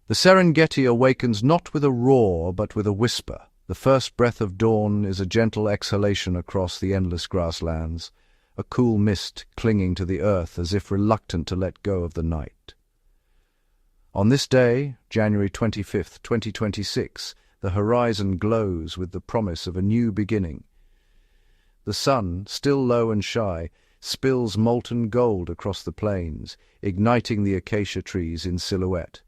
The Serengeti awakens not with a roar, but with a whisper. The first breath of dawn is a gentle exhalation across the endless grasslands, a cool mist clinging to the earth as if reluctant to let go of the night. On this day, January 25th, 2026, the horizon glows with the promise of a new beginning. The sun, still low and shy, spills molten gold across the plains, igniting the acacia trees in silhouette.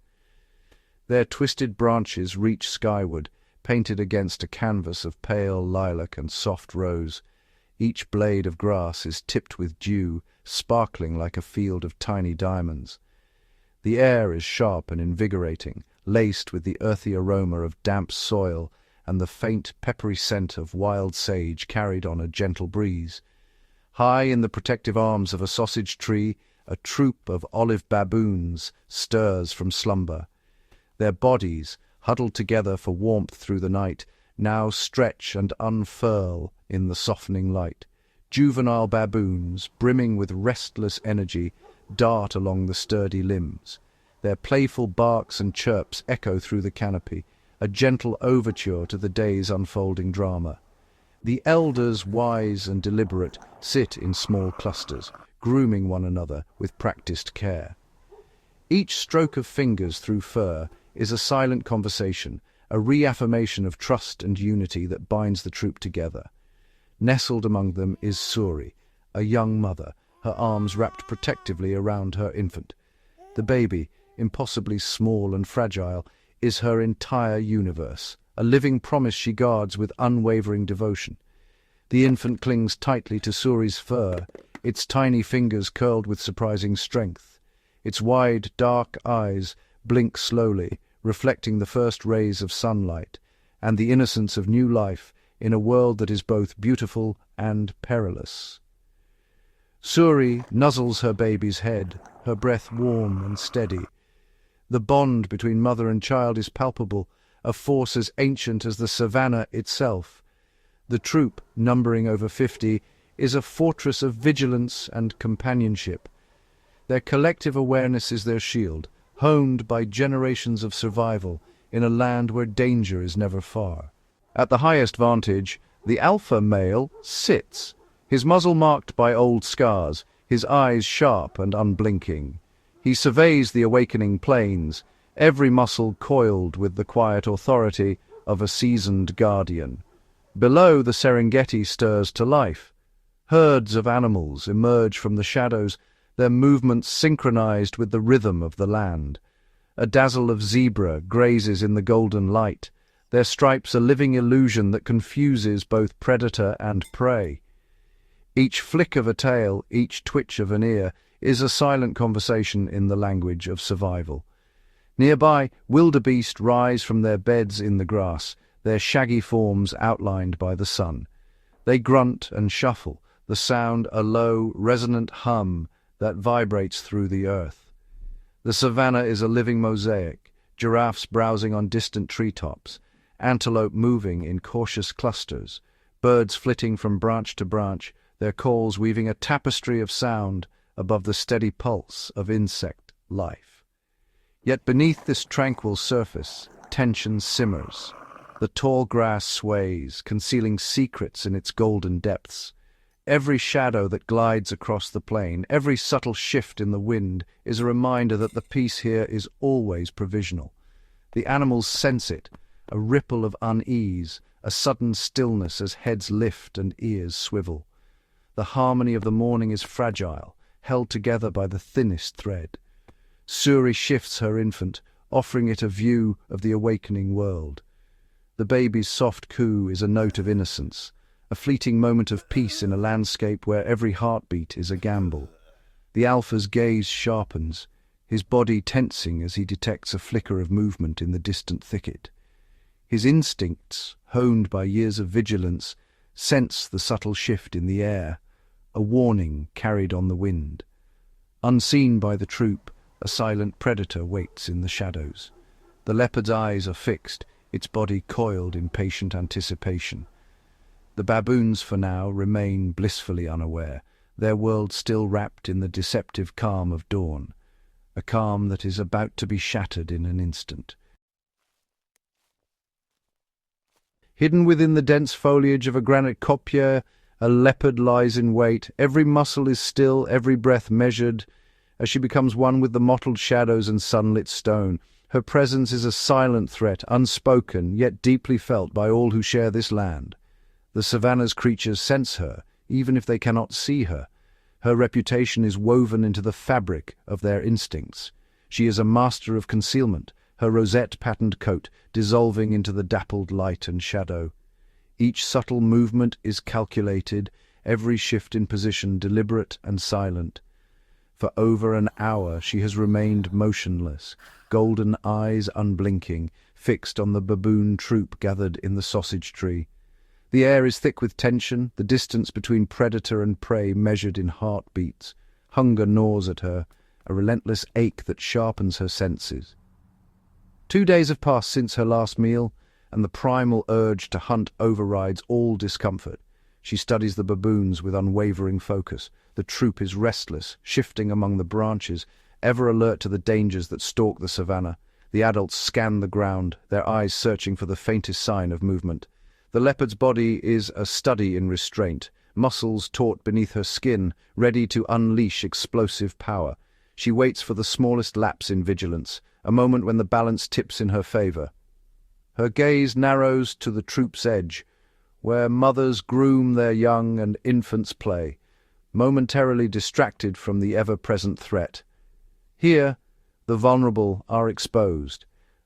Their twisted branches reach skyward, painted against a canvas of pale lilac and soft rose. Each blade of grass is tipped with dew, sparkling like a field of tiny diamonds. The air is sharp and invigorating, laced with the earthy aroma of damp soil and the faint, peppery scent of wild sage carried on a gentle breeze. High in the protective arms of a sausage tree, a troop of olive baboons stirs from slumber. Their bodies, huddled together for warmth through the night, now stretch and unfurl in the softening light. Juvenile baboons, brimming with restless energy, dart along the sturdy limbs. Their playful barks and chirps echo through the canopy, a gentle overture to the day's unfolding drama. The elders, wise and deliberate, sit in small clusters, grooming one another with practiced care. Each stroke of fingers through fur is a silent conversation, a reaffirmation of trust and unity that binds the troop together. Nestled among them is Suri, a young mother, her arms wrapped protectively around her infant. The baby, impossibly small and fragile, is her entire universe, a living promise she guards with unwavering devotion. The infant clings tightly to Suri's fur, its tiny fingers curled with surprising strength. Its wide, dark eyes blink slowly, reflecting the first rays of sunlight and the innocence of new life in a world that is both beautiful and perilous. Suri nuzzles her baby's head, her breath warm and steady. The bond between mother and child is palpable, a force as ancient as the Savanna itself. The troop, numbering over 50, is a fortress of vigilance and companionship. Their collective awareness is their shield, honed by generations of survival in a land where danger is never far. At the highest vantage, the alpha male sits, his muzzle marked by old scars, his eyes sharp and unblinking. He surveys the awakening plains, every muscle coiled with the quiet authority of a seasoned guardian. Below, the Serengeti stirs to life. Herds of animals emerge from the shadows, their movements synchronized with the rhythm of the land. A dazzle of zebra grazes in the golden light, their stripes a living illusion that confuses both predator and prey. Each flick of a tail, each twitch of an ear, is a silent conversation in the language of survival. Nearby, wildebeest rise from their beds in the grass, their shaggy forms outlined by the sun. They grunt and shuffle, the sound a low, resonant hum that vibrates through the earth. The savanna is a living mosaic, giraffes browsing on distant treetops, antelope moving in cautious clusters, birds flitting from branch to branch, their calls weaving a tapestry of sound above the steady pulse of insect life. Yet beneath this tranquil surface, tension simmers. The tall grass sways, concealing secrets in its golden depths. Every shadow that glides across the plain, every subtle shift in the wind, is a reminder that the peace here is always provisional. The animals sense it, a ripple of unease, a sudden stillness as heads lift and ears swivel. The harmony of the morning is fragile, held together by the thinnest thread. Suri shifts her infant, offering it a view of the awakening world. The baby's soft coo is a note of innocence, a fleeting moment of peace in a landscape where every heartbeat is a gamble. The alpha's gaze sharpens, his body tensing as he detects a flicker of movement in the distant thicket. His instincts, honed by years of vigilance, sense the subtle shift in the air, a warning carried on the wind. Unseen by the troop, a silent predator waits in the shadows. The leopard's eyes are fixed, its body coiled in patient anticipation. The baboons, for now, remain blissfully unaware, their world still wrapped in the deceptive calm of dawn. a calm that is about to be shattered in an instant. Hidden within the dense foliage of a granite kopje, a leopard lies in wait. Every muscle is still, every breath measured, as she becomes one with the mottled shadows and sunlit stone. Her presence is a silent threat, unspoken, yet deeply felt by all who share this land. The savanna's creatures sense her, even if they cannot see her. Her reputation is woven into the fabric of their instincts. She is a master of concealment, her rosette-patterned coat dissolving into the dappled light and shadow. Each subtle movement is calculated, every shift in position deliberate and silent. For over an hour she has remained motionless, golden eyes unblinking, fixed on the baboon troop gathered in the sausage tree. The air is thick with tension, the distance between predator and prey measured in heartbeats. Hunger gnaws at her, a relentless ache that sharpens her senses. 2 days have passed since her last meal, and the primal urge to hunt overrides all discomfort. She studies the baboons with unwavering focus. The troop is restless, shifting among the branches, ever alert to the dangers that stalk the savanna. The adults scan the ground, their eyes searching for the faintest sign of movement. The leopard's body is a study in restraint, muscles taut beneath her skin, ready to unleash explosive power. She waits for the smallest lapse in vigilance, a moment when the balance tips in her favor. Her gaze narrows to the troop's edge, where mothers groom their young and infants play, momentarily distracted from the ever-present threat. Here, the vulnerable are exposed,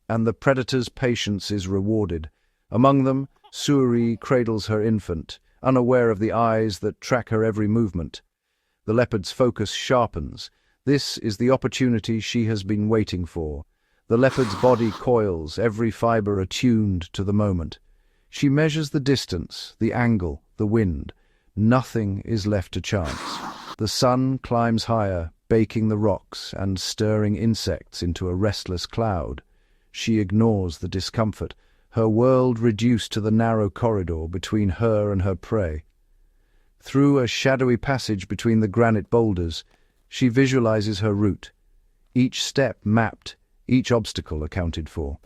and the predator's patience is rewarded. Among them, Suri cradles her infant, unaware of the eyes that track her every movement. The leopard's focus sharpens. This is the opportunity she has been waiting for. The leopard's body coils, every fiber attuned to the moment. She measures the distance, the angle, the wind. Nothing is left to chance. The sun climbs higher, baking the rocks and stirring insects into a restless cloud. She ignores the discomfort, her world reduced to the narrow corridor between her and her prey. Through a shadowy passage between the granite boulders, she visualizes her route, each step mapped, each obstacle accounted for.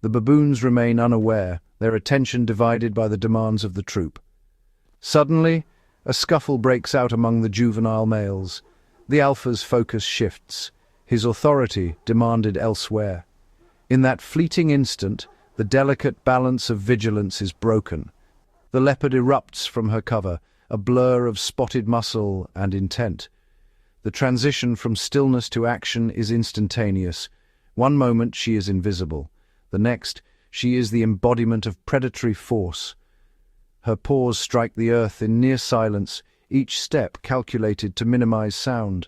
The baboons remain unaware, their attention divided by the demands of the troop. Suddenly, a scuffle breaks out among the juvenile males. The alpha's focus shifts, his authority demanded elsewhere. In that fleeting instant, the delicate balance of vigilance is broken. The leopard erupts from her cover, a blur of spotted muscle and intent. The transition from stillness to action is instantaneous. One moment she is invisible. The next, she is the embodiment of predatory force. Her paws strike the earth in near silence, each step calculated to minimize sound.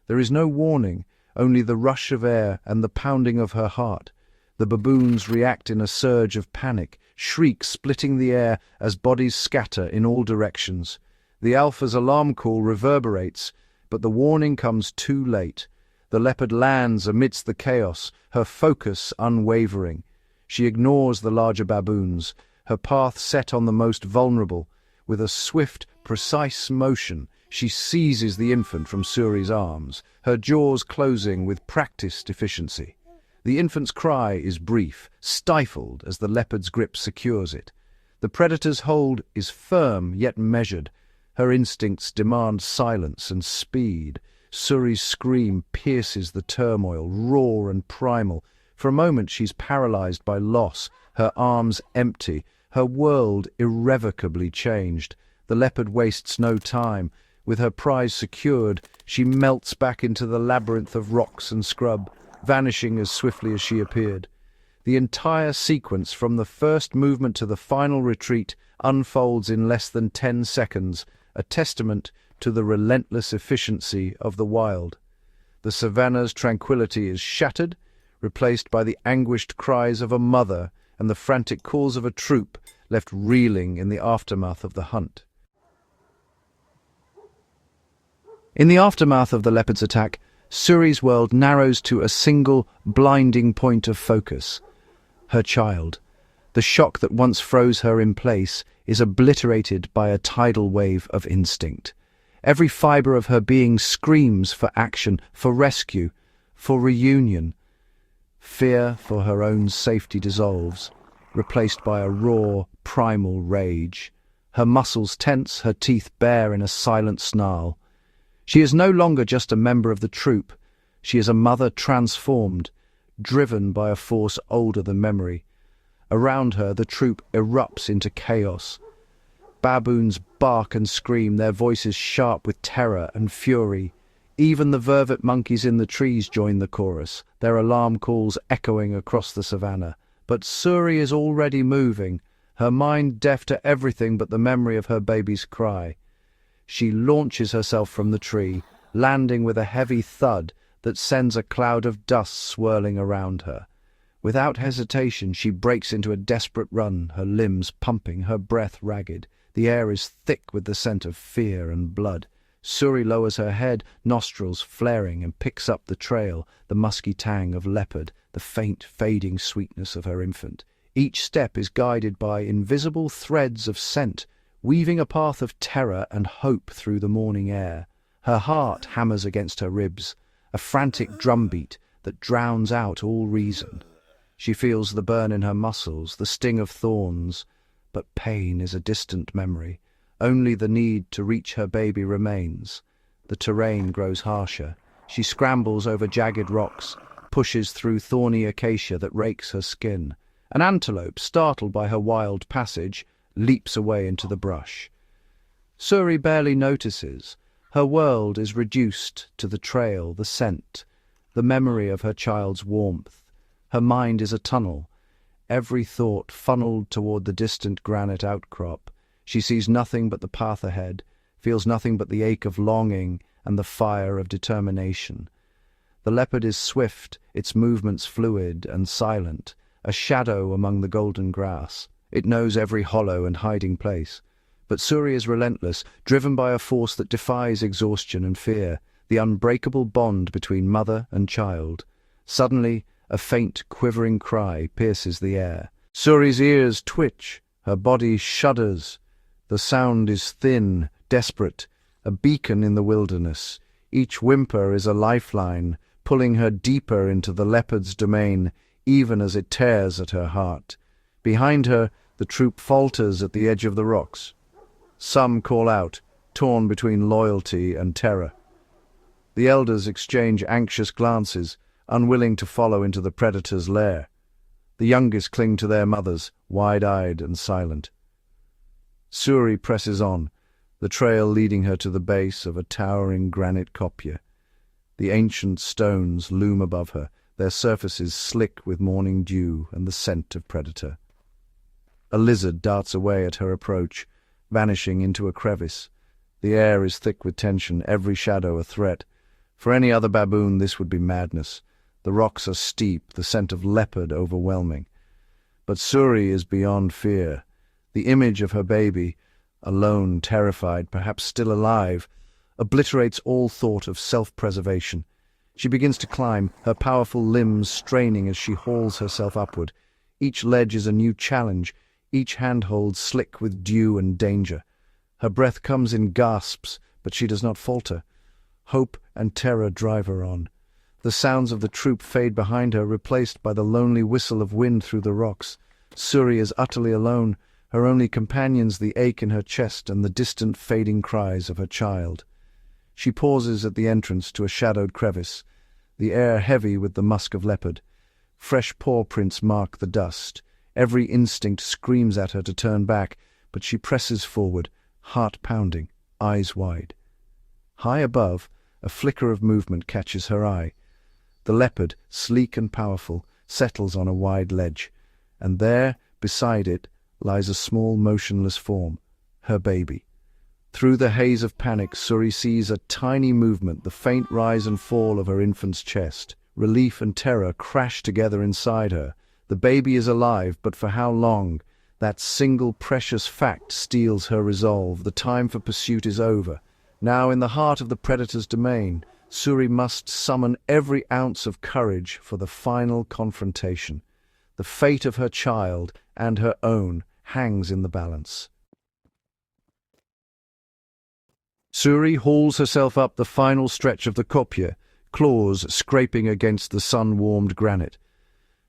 There is no warning, only the rush of air and the pounding of her heart. The baboons react in a surge of panic, shrieks splitting the air as bodies scatter in all directions. The alpha's alarm call reverberates, but the warning comes too late. The leopard lands amidst the chaos, her focus unwavering. She ignores the larger baboons, her path set on the most vulnerable. With a swift, precise motion, she seizes the infant from Suri's arms, her jaws closing with practiced efficiency. The infant's cry is brief, stifled as the leopard's grip secures it. The predator's hold is firm yet measured. Her instincts demand silence and speed. Suri's scream pierces the turmoil, raw and primal. For a moment she's paralyzed by loss, her arms empty, her world irrevocably changed. The leopard wastes no time. With her prize secured, she melts back into the labyrinth of rocks and scrub, vanishing as swiftly as she appeared. The entire sequence, from the first movement to the final retreat, unfolds in less than 10 seconds, a testament to the relentless efficiency of the wild. The savanna's tranquility is shattered, replaced by the anguished cries of a mother and the frantic calls of a troop left reeling in the aftermath of the hunt. In the aftermath of the leopard's attack, Suri's world narrows to a single, blinding point of focus. Her child. The shock that once froze her in place is obliterated by a tidal wave of instinct. Every fibre of her being screams for action, for rescue. for reunion. Fear for her own safety dissolves, replaced by a raw, primal rage. Her muscles tense, her teeth bare in a silent snarl. She is no longer just a member of the troop. She is a mother transformed, driven by a force older than memory. Around her, the troop erupts into chaos. Baboons bark and scream, their voices sharp with terror and fury. Even the vervet monkeys in the trees join the chorus, their alarm calls echoing across the savannah. But Suri is already moving, her mind deaf to everything but the memory of her baby's cry. She launches herself from the tree, landing with a heavy thud that sends a cloud of dust swirling around her. Without hesitation, she breaks into a desperate run, her limbs pumping, her breath ragged. The air is thick with the scent of fear and blood. Suri lowers her head, nostrils flaring, and picks up the trail, the musky tang of leopard, the faint, fading sweetness of her infant. Each step is guided by invisible threads of scent, weaving a path of terror and hope through the morning air. Her heart hammers against her ribs, a frantic drumbeat that drowns out all reason. She feels the burn in her muscles, the sting of thorns, but pain is a distant memory. Only the need to reach her baby remains. The terrain grows harsher. She scrambles over jagged rocks, pushes through thorny acacia that rakes her skin. An antelope, startled by her wild passage, leaps away into the brush. Suri barely notices. Her world is reduced to the trail, the scent, the memory of her child's warmth. Her mind is a tunnel, every thought funneled toward the distant granite outcrop. She sees nothing but the path ahead, feels nothing but the ache of longing and the fire of determination. The leopard is swift, its movements fluid and silent, a shadow among the golden grass. It knows every hollow and hiding place. But Suri is relentless, driven by a force that defies exhaustion and fear, the unbreakable bond between mother and child. Suddenly, a faint, quivering cry pierces the air. Suri's ears twitch, her body shudders. The sound is thin, desperate, a beacon in the wilderness. Each whimper is a lifeline, pulling her deeper into the leopard's domain, even as it tears at her heart. Behind her, the troop falters at the edge of the rocks. Some call out, torn between loyalty and terror. The elders exchange anxious glances, unwilling to follow into the predator's lair. The youngest cling to their mothers, wide-eyed and silent. Suri presses on, the trail leading her to the base of a towering granite kopje. The ancient stones loom above her, their surfaces slick with morning dew and the scent of predator. A lizard darts away at her approach, vanishing into a crevice. The air is thick with tension, every shadow a threat. For any other baboon, this would be madness. The rocks are steep, the scent of leopard overwhelming. But Suri is beyond fear. The image of her baby, alone, terrified, perhaps still alive, obliterates all thought of self-preservation. She begins to climb, her powerful limbs straining as she hauls herself upward. Each ledge is a new challenge, each handhold slick with dew and danger. Her breath comes in gasps, but she does not falter. Hope and terror drive her on. The sounds of the troop fade behind her, replaced by the lonely whistle of wind through the rocks. Suri is utterly alone, her only companions the ache in her chest and the distant fading cries of her child. She pauses at the entrance to a shadowed crevice, the air heavy with the musk of leopard. Fresh paw prints mark the dust. Every instinct screams at her to turn back, but she presses forward, heart pounding, eyes wide. High above, a flicker of movement catches her eye. The leopard, sleek and powerful, settles on a wide ledge, and there, beside it, lies a small motionless form, her baby. Through the haze of panic, Suri sees a tiny movement, the faint rise and fall of her infant's chest. Relief and terror crash together inside her. The baby is alive, but for how long? That single precious fact steels her resolve. The time for pursuit is over. Now, in the heart of the predator's domain, Suri must summon every ounce of courage for the final confrontation. The fate of her child and her own hangs in the balance. Suri hauls herself up the final stretch of the kopje, claws scraping against the sun-warmed granite.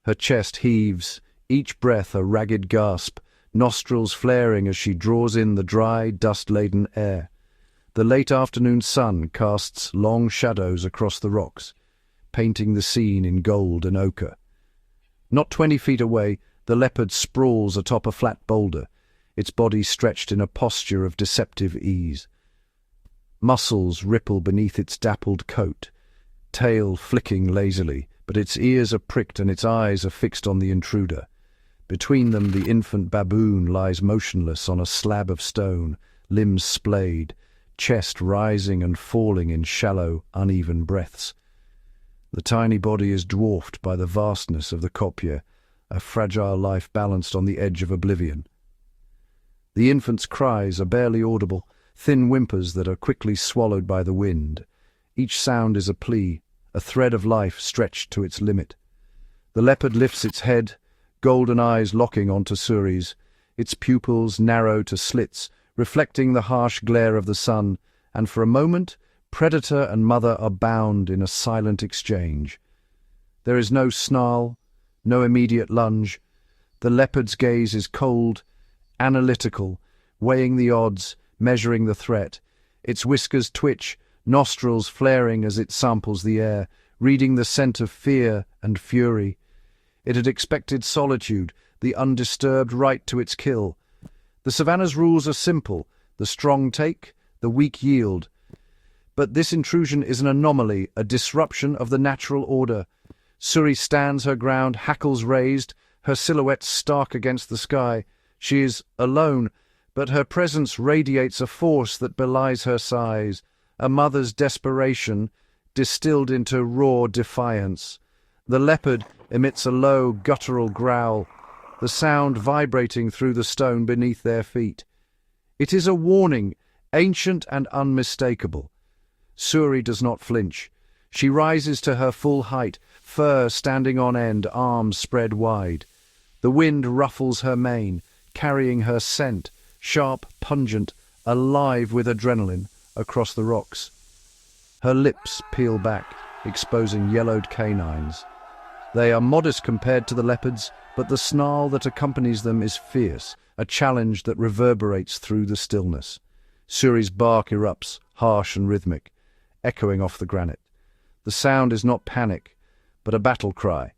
Her chest heaves, each breath a ragged gasp, nostrils flaring as she draws in the dry, dust-laden air. The late afternoon sun casts long shadows across the rocks, painting the scene in gold and ochre. Not 20 feet away, the leopard sprawls atop a flat boulder, its body stretched in a posture of deceptive ease. Muscles ripple beneath its dappled coat, tail flicking lazily, but its ears are pricked and its eyes are fixed on the intruder. Between them, the infant baboon lies motionless on a slab of stone, limbs splayed, chest rising and falling in shallow, uneven breaths. The tiny body is dwarfed by the vastness of the Kopje, a fragile life balanced on the edge of oblivion. The infant's cries are barely audible, thin whimpers that are quickly swallowed by the wind. Each sound is a plea, a thread of life stretched to its limit. The leopard lifts its head, golden eyes locking onto Suri's, its pupils narrow to slits, reflecting the harsh glare of the sun, and for a moment, predator and mother are bound in a silent exchange. There is no snarl, no immediate lunge. The leopard's gaze is cold, analytical, weighing the odds, measuring the threat. Its whiskers twitch, nostrils flaring as it samples the air, reading the scent of fear and fury. It had expected solitude, the undisturbed right to its kill. The Savanna's rules are simple: the strong take, the weak yield. But this intrusion is an anomaly, a disruption of the natural order. Suri stands her ground, hackles raised, her silhouette stark against the sky. She is alone, but her presence radiates a force that belies her size, a mother's desperation distilled into raw defiance. The leopard emits a low, guttural growl, the sound vibrating through the stone beneath their feet. It is a warning, ancient and unmistakable. Suri does not flinch. She rises to her full height, fur standing on end, arms spread wide. The wind ruffles her mane, carrying her scent, sharp, pungent, alive with adrenaline, across the rocks. Her lips peel back, exposing yellowed canines. They are modest compared to the leopard's, but the snarl that accompanies them is fierce, a challenge that reverberates through the stillness. Suri's bark erupts, harsh and rhythmic, echoing off the granite. The sound is not panic, but a battle cry,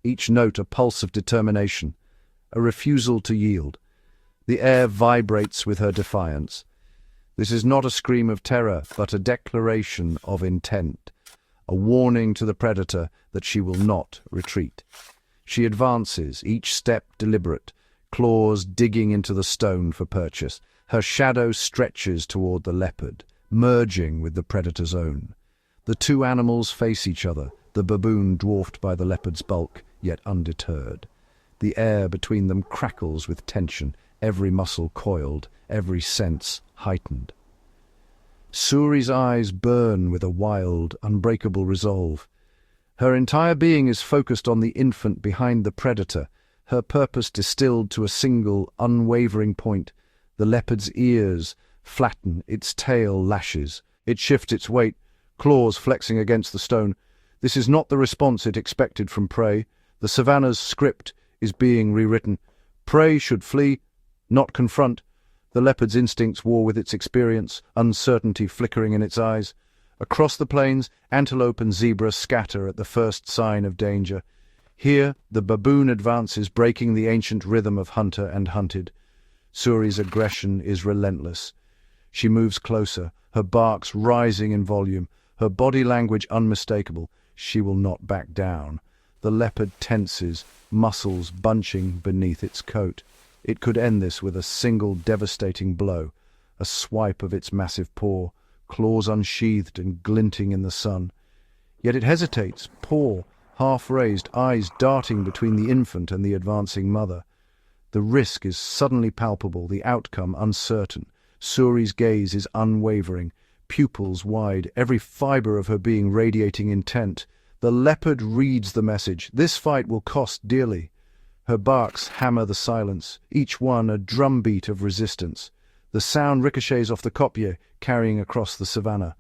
each note a pulse of determination, a refusal to yield. The air vibrates with her defiance. This is not a scream of terror, but a declaration of intent, a warning to the predator that she will not retreat. She advances, each step deliberate, claws digging into the stone for purchase. Her shadow stretches toward the leopard, merging with the predator's own. The two animals face each other, the baboon dwarfed by the leopard's bulk, yet undeterred. The air between them crackles with tension, every muscle coiled, every sense heightened. Suri's eyes burn with a wild, unbreakable resolve. Her entire being is focused on the infant behind the predator, her purpose distilled to a single, unwavering point. The leopard's ears flatten, its tail lashes. It shifts its weight, claws flexing against the stone. This is not the response it expected from prey. The Savanna's script is being rewritten. Prey should flee, not confront. The leopard's instincts war with its experience, uncertainty flickering in its eyes. Across the plains, antelope and zebra scatter at the first sign of danger. Here, the baboon advances, breaking the ancient rhythm of hunter and hunted. Suri's aggression is relentless. She moves closer, her barks rising in volume, her body language unmistakable. She will not back down. The leopard tenses, muscles bunching beneath its coat. It could end this with a single devastating blow, a swipe of its massive paw, claws unsheathed and glinting in the sun. Yet it hesitates, paw half-raised, eyes darting between the infant and the advancing mother. The risk is suddenly palpable, the outcome uncertain. Suri's gaze is unwavering, pupils wide, every fibre of her being radiating intent. The leopard reads the message. This fight will cost dearly. Her barks hammer the silence, each one a drumbeat of resistance. The sound ricochets off the Kopje, carrying across the Savanna.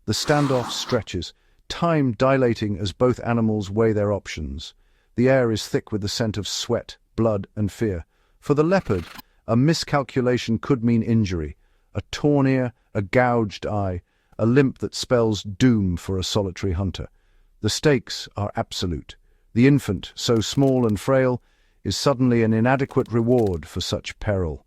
The standoff stretches, time dilating as both animals weigh their options. The air is thick with the scent of sweat, blood, and fear. For the leopard, a miscalculation could mean injury, a torn ear, a gouged eye, a limp that spells doom for a solitary hunter. The stakes are absolute. The infant, so small and frail, is suddenly an inadequate reward for such peril.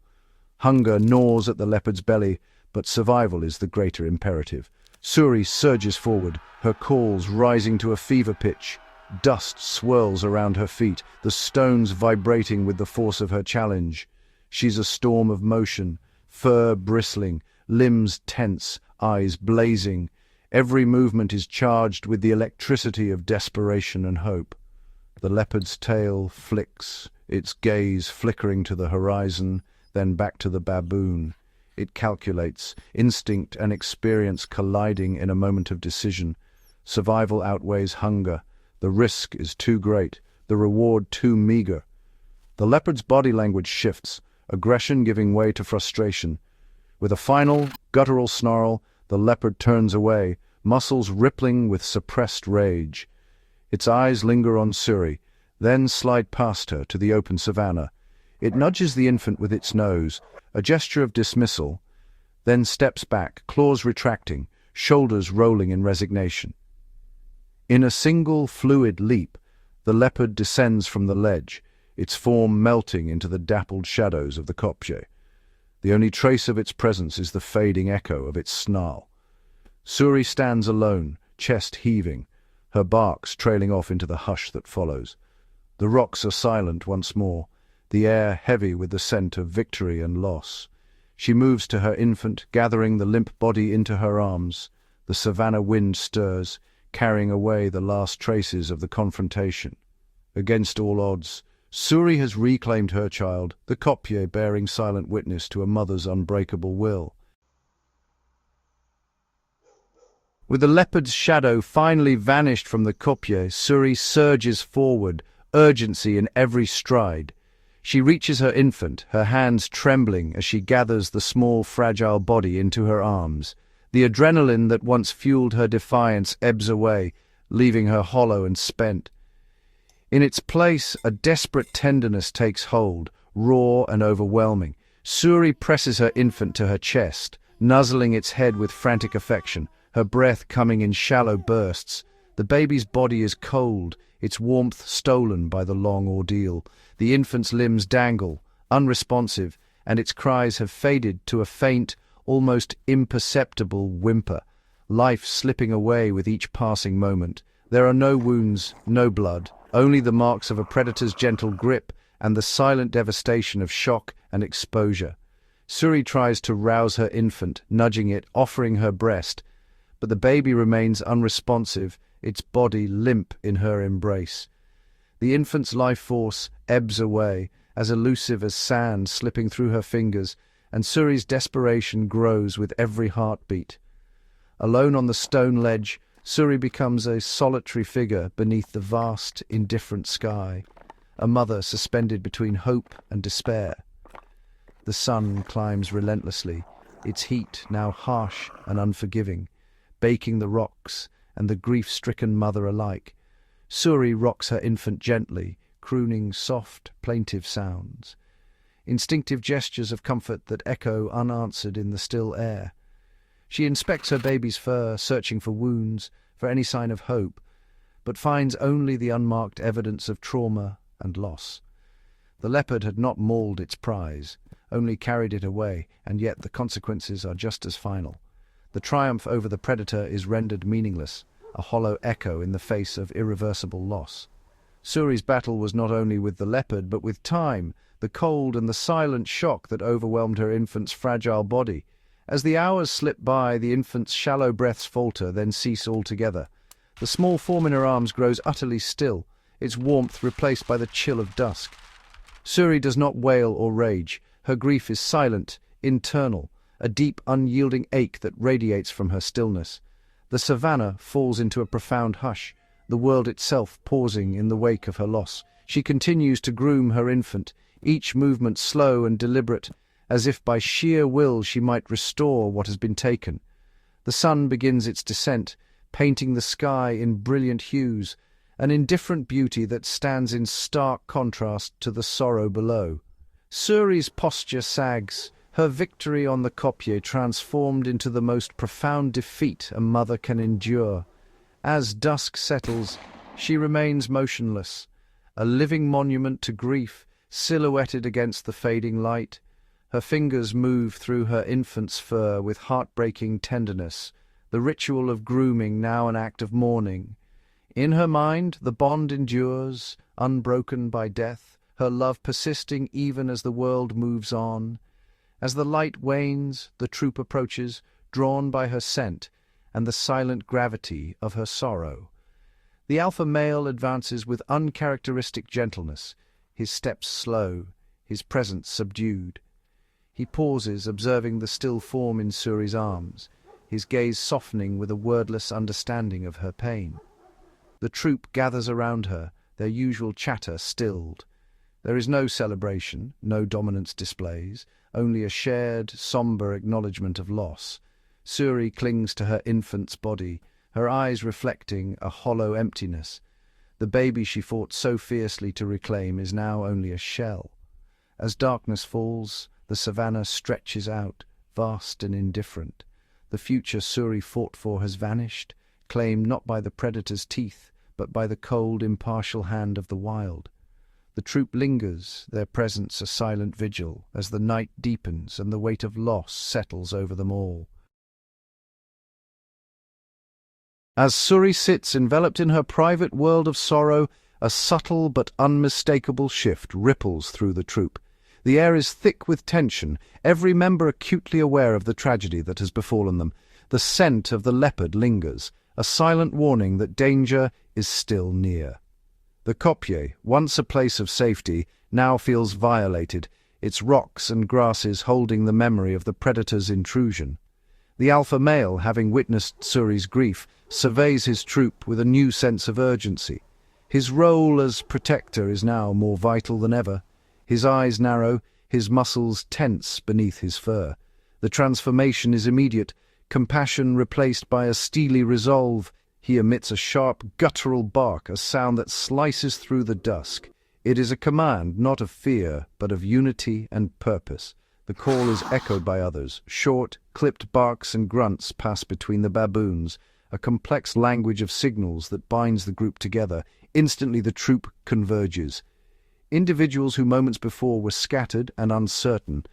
Hunger gnaws at the leopard's belly, but survival is the greater imperative. Suri surges forward, her calls rising to a fever pitch. Dust swirls around her feet, the stones vibrating with the force of her challenge. She's a storm of motion, fur bristling, limbs tense, eyes blazing. Every movement is charged with the electricity of desperation and hope. The leopard's tail flicks, its gaze flickering to the horizon, then back to the baboon. It calculates, instinct and experience colliding in a moment of decision. Survival outweighs hunger. The risk is too great, the reward too meager. The leopard's body language shifts, aggression giving way to frustration. With a final, guttural snarl, the leopard turns away, muscles rippling with suppressed rage. Its eyes linger on Suri, then slide past her to the open savanna. It nudges the infant with its nose, a gesture of dismissal, then steps back, claws retracting, shoulders rolling in resignation. In a single fluid leap, the leopard descends from the ledge, its form melting into the dappled shadows of the Kopje. The only trace of its presence is the fading echo of its snarl. Suri stands alone, chest heaving, her barks trailing off into the hush that follows. The rocks are silent once more, the air heavy with the scent of victory and loss. She moves to her infant, gathering the limp body into her arms. The savanna wind stirs, carrying away the last traces of the confrontation. Against all odds, Suri has reclaimed her child, the Kopje bearing silent witness to a mother's unbreakable will. With the leopard's shadow finally vanished from the Kopje, Suri surges forward, urgency in every stride. She reaches her infant, her hands trembling as she gathers the small, fragile body into her arms. The adrenaline that once fueled her defiance ebbs away, leaving her hollow and spent. In its place, a desperate tenderness takes hold, raw and overwhelming. Suri presses her infant to her chest, nuzzling its head with frantic affection, her breath coming in shallow bursts. The baby's body is cold, its warmth stolen by the long ordeal. The infant's limbs dangle, unresponsive, and its cries have faded to a faint, almost imperceptible whimper, life slipping away with each passing moment. There are no wounds, no blood, only the marks of a predator's gentle grip and the silent devastation of shock and exposure. Suri tries to rouse her infant, nudging it, offering her breast, but the baby remains unresponsive, its body limp in her embrace. The infant's life force ebbs away, as elusive as sand slipping through her fingers, and Suri's desperation grows with every heartbeat. Alone on the stone ledge, Suri becomes a solitary figure beneath the vast, indifferent sky, a mother suspended between hope and despair. The sun climbs relentlessly, its heat now harsh and unforgiving, baking the rocks and the grief-stricken mother alike. Suri rocks her infant gently, crooning soft, plaintive sounds, instinctive gestures of comfort that echo unanswered in the still air. She inspects her baby's fur, searching for wounds, for any sign of hope, but finds only the unmarked evidence of trauma and loss. The leopard had not mauled its prize, only carried it away, and yet the consequences are just as final. The triumph over the predator is rendered meaningless, a hollow echo in the face of irreversible loss. Suri's battle was not only with the leopard, but with time, the cold and the silent shock that overwhelmed her infant's fragile body. As the hours slip by, the infant's shallow breaths falter, then cease altogether. The small form in her arms grows utterly still, its warmth replaced by the chill of dusk. Suri does not wail or rage. Her grief is silent, internal, a deep, unyielding ache that radiates from her stillness. The savanna falls into a profound hush, the world itself pausing in the wake of her loss. She continues to groom her infant, each movement slow and deliberate, as if by sheer will she might restore what has been taken. The sun begins its descent, painting the sky in brilliant hues, an indifferent beauty that stands in stark contrast to the sorrow below. Suri's posture sags, her victory on the Kopje transformed into the most profound defeat a mother can endure. As dusk settles, she remains motionless, a living monument to grief, silhouetted against the fading light. Her fingers move through her infant's fur with heartbreaking tenderness, the ritual of grooming now an act of mourning. In her mind, the bond endures, unbroken by death, her love persisting even as the world moves on. As the light wanes, the troop approaches, drawn by her scent and the silent gravity of her sorrow. The alpha male advances with uncharacteristic gentleness, his steps slow, his presence subdued. He pauses, observing the still form in Suri's arms, his gaze softening with a wordless understanding of her pain. The troop gathers around her, their usual chatter stilled. There is no celebration, no dominance displays, only a shared, somber acknowledgement of loss. Suri clings to her infant's body, her eyes reflecting a hollow emptiness. The baby she fought so fiercely to reclaim is now only a shell. As darkness falls, the Savanna stretches out, vast and indifferent. The future Suri fought for has vanished, claimed not by the predator's teeth, but by the cold, impartial hand of the wild. The troop lingers, their presence a silent vigil, as the night deepens and the weight of loss settles over them all. As Suri sits enveloped in her private world of sorrow, a subtle but unmistakable shift ripples through the troop. The air is thick with tension, every member acutely aware of the tragedy that has befallen them. The scent of the leopard lingers, a silent warning that danger is still near. The Kopje, once a place of safety, now feels violated, its rocks and grasses holding the memory of the predator's intrusion. The alpha male, having witnessed Suri's grief, surveys his troop with a new sense of urgency. His role as protector is now more vital than ever. His eyes narrow, his muscles tense beneath his fur. The transformation is immediate, compassion replaced by a steely resolve. He emits a sharp, guttural bark, a sound that slices through the dusk. It is a command not of fear, but of unity and purpose. The call is echoed by others. Short, clipped barks and grunts pass between the baboons, a complex language of signals that binds the group together. Instantly the troop converges. Individuals who moments before were scattered and uncertain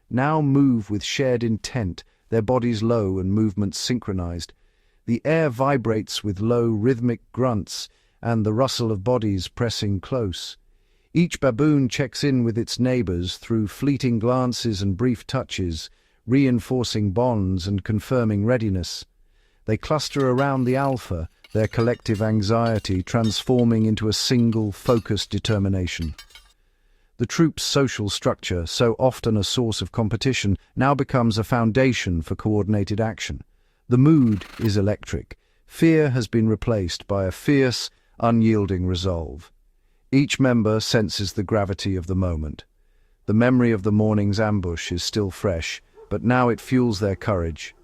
now move with shared intent, their bodies low and movements synchronized. The air vibrates with low rhythmic grunts and the rustle of bodies pressing close. Each baboon checks in with its neighbors through fleeting glances and brief touches, reinforcing bonds and confirming readiness. They cluster around the alpha, their collective anxiety transforming into a single, focused determination. The troop's social structure, so often a source of competition, now becomes a foundation for coordinated action. The mood is electric. Fear has been replaced by a fierce, unyielding resolve. Each member senses the gravity of the moment. The memory of the morning's ambush is still fresh, but now it fuels their courage.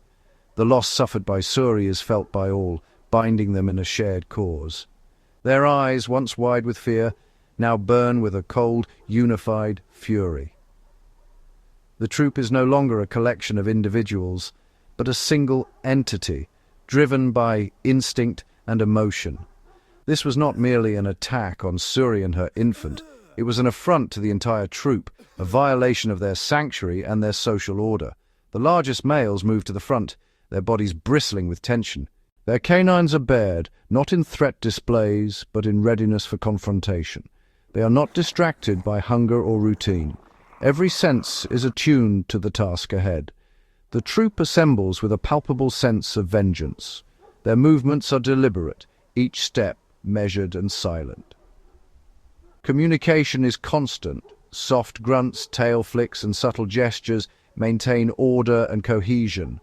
The loss suffered by Suri is felt by all, binding them in a shared cause. Their eyes, once wide with fear, now burn with a cold, unified fury. The troop is no longer a collection of individuals, but a single entity, driven by instinct and emotion. This was not merely an attack on Suri and her infant, it was an affront to the entire troop, a violation of their sanctuary and their social order. The largest males move to the front, their bodies bristling with tension. Their canines are bared, not in threat displays, but in readiness for confrontation. They are not distracted by hunger or routine. Every sense is attuned to the task ahead. The troop assembles with a palpable sense of vengeance. Their movements are deliberate, each step measured and silent. Communication is constant. Soft grunts, tail flicks, and subtle gestures maintain order and cohesion.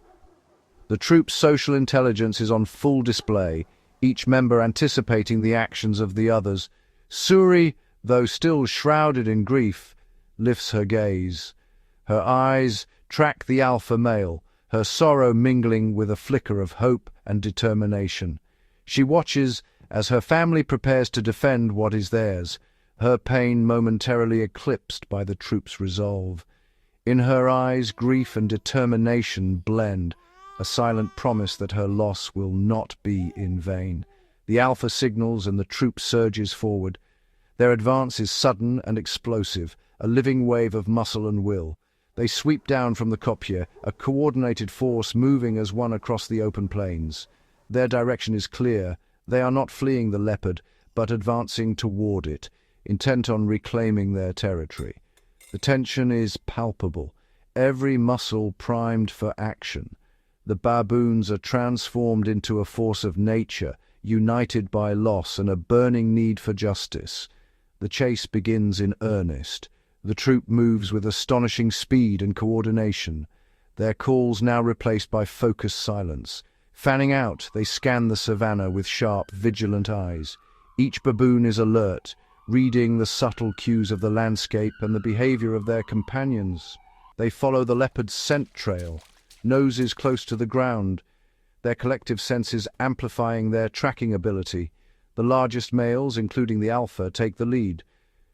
The troop's social intelligence is on full display, each member anticipating the actions of the others. Suri, though still shrouded in grief, lifts her gaze. Her eyes track the alpha male, her sorrow mingling with a flicker of hope and determination. She watches as her family prepares to defend what is theirs, her pain momentarily eclipsed by the troops' resolve. In her eyes, grief and determination blend, a silent promise that her loss will not be in vain. The Alpha signals and the troop surges forward. Their advance is sudden and explosive, a living wave of muscle and will. They sweep down from the Kopje, a coordinated force moving as one across the open plains. Their direction is clear. They are not fleeing the Leopard, but advancing toward it, intent on reclaiming their territory. The tension is palpable, every muscle primed for action. The baboons are transformed into a force of nature, united by loss and a burning need for justice. The chase begins in earnest. The troop moves with astonishing speed and coordination, their calls now replaced by focused silence. Fanning out, they scan the savanna with sharp, vigilant eyes. Each baboon is alert, reading the subtle cues of the landscape and the behavior of their companions. They follow the leopard's scent trail, noses close to the ground, their collective senses amplifying their tracking ability. The largest males, including the alpha, take the lead.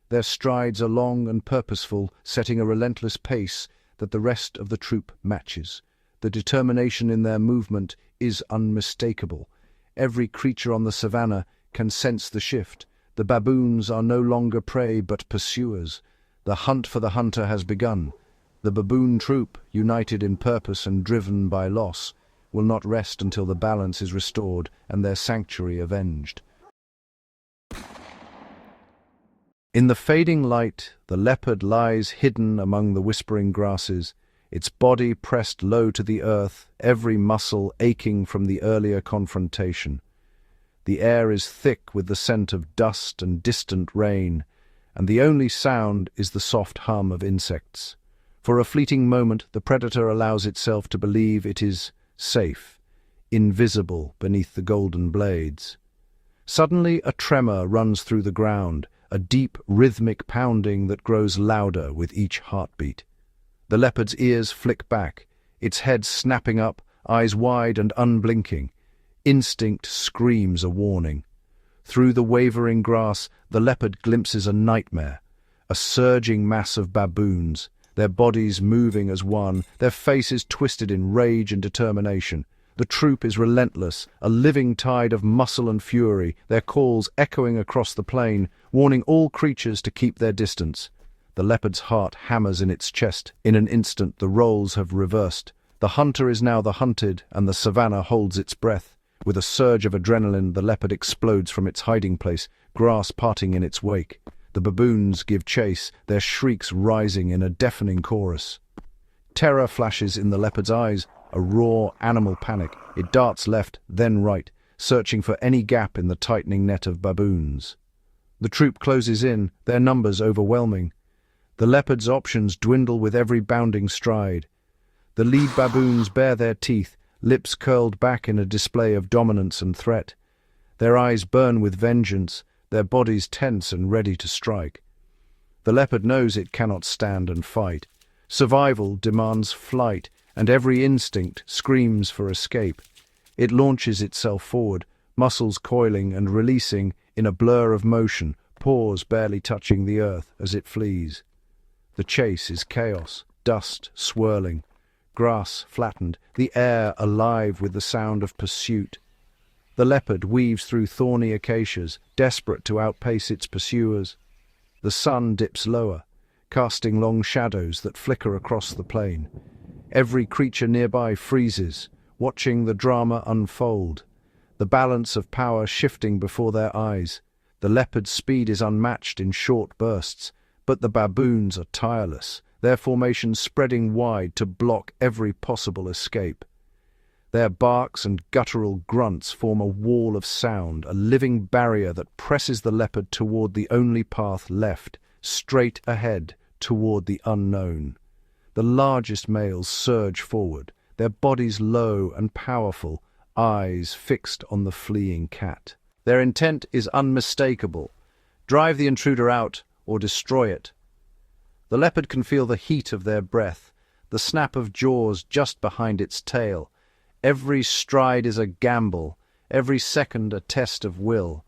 Their strides are long and purposeful, setting a relentless pace that the rest of the troop matches. The determination in their movement is unmistakable. Every creature on the savanna can sense the shift. The baboons are no longer prey but pursuers. The hunt for the hunter has begun. The baboon troop, united in purpose and driven by loss, will not rest until the balance is restored and their sanctuary avenged. In the fading light, the leopard lies hidden among the whispering grasses, its body pressed low to the earth, every muscle aching from the earlier confrontation. The air is thick with the scent of dust and distant rain, and the only sound is the soft hum of insects. For a fleeting moment, the predator allows itself to believe it is safe, invisible beneath the golden blades. Suddenly, a tremor runs through the ground, a deep, rhythmic pounding that grows louder with each heartbeat. The leopard's ears flick back, its head snapping up, eyes wide and unblinking. Instinct screams a warning. Through the wavering grass, the leopard glimpses a nightmare, a surging mass of baboons, their bodies moving as one, their faces twisted in rage and determination. The troop is relentless, a living tide of muscle and fury, their calls echoing across the plain, warning all creatures to keep their distance. The leopard's heart hammers in its chest. In an instant, the roles have reversed. The hunter is now the hunted, and the savanna holds its breath. With a surge of adrenaline, the leopard explodes from its hiding place, grass parting in its wake. The baboons give chase, their shrieks rising in a deafening chorus. Terror flashes in the leopard's eyes, a raw animal panic. It darts left, then right, searching for any gap in the tightening net of baboons. The troop closes in, their numbers overwhelming. The leopard's options dwindle with every bounding stride. The lead baboons bare their teeth, lips curled back in a display of dominance and threat. Their eyes burn with vengeance, their bodies tense and ready to strike. The leopard knows it cannot stand and fight. Survival demands flight, and every instinct screams for escape. It launches itself forward, muscles coiling and releasing in a blur of motion, paws barely touching the earth as it flees. The chase is chaos, dust swirling, grass flattened, the air alive with the sound of pursuit. The leopard weaves through thorny acacias, desperate to outpace its pursuers. The sun dips lower, casting long shadows that flicker across the plain. Every creature nearby freezes, watching the drama unfold, the balance of power shifting before their eyes. The leopard's speed is unmatched in short bursts, but the baboons are tireless, their formations spreading wide to block every possible escape. Their barks and guttural grunts form a wall of sound, a living barrier that presses the leopard toward the only path left, straight ahead toward the unknown. The largest males surge forward, their bodies low and powerful, eyes fixed on the fleeing cat. Their intent is unmistakable: drive the intruder out or destroy it. The leopard can feel the heat of their breath, the snap of jaws just behind its tail. Every stride is a gamble, every second a test of will.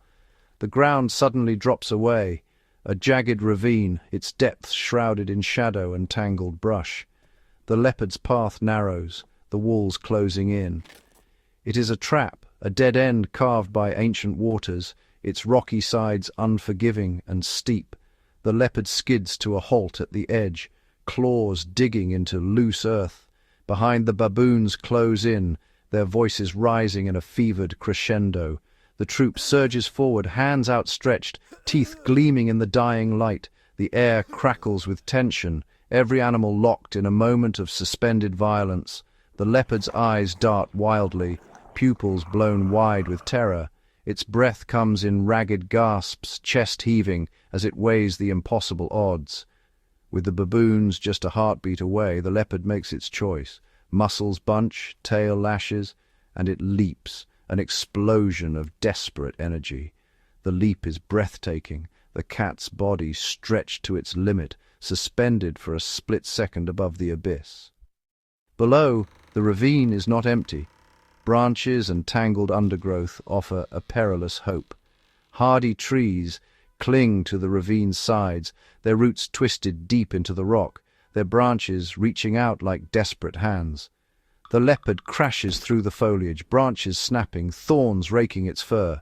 The ground suddenly drops away, a jagged ravine, its depths shrouded in shadow and tangled brush. The leopard's path narrows, the walls closing in. It is a trap, a dead end carved by ancient waters, its rocky sides unforgiving and steep. The leopard skids to a halt at the edge, claws digging into loose earth. Behind the baboons close in, their voices rising in a fevered crescendo. The troop surges forward, hands outstretched, teeth gleaming in the dying light. The air crackles with tension, every animal locked in a moment of suspended violence. The leopard's eyes dart wildly, pupils blown wide with terror. Its breath comes in ragged gasps, chest heaving, as it weighs the impossible odds. With the baboons just a heartbeat away, the leopard makes its choice. Muscles bunch, tail lashes, and it leaps, an explosion of desperate energy. The leap is breathtaking, the cat's body stretched to its limit, suspended for a split second above the abyss. Below, the ravine is not empty. Branches and tangled undergrowth offer a perilous hope. Hardy trees cling to the ravine's sides, their roots twisted deep into the rock, their branches reaching out like desperate hands. The leopard crashes through the foliage, branches snapping, thorns raking its fur.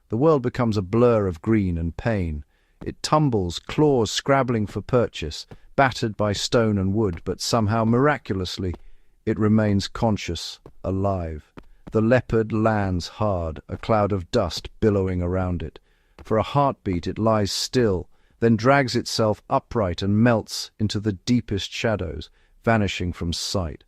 The world becomes a blur of green and pain. It tumbles, claws scrabbling for purchase, battered by stone and wood, but somehow, miraculously, it remains conscious, alive. The leopard lands hard, a cloud of dust billowing around it. For a heartbeat it lies still, then drags itself upright and melts into the deepest shadows, vanishing from sight.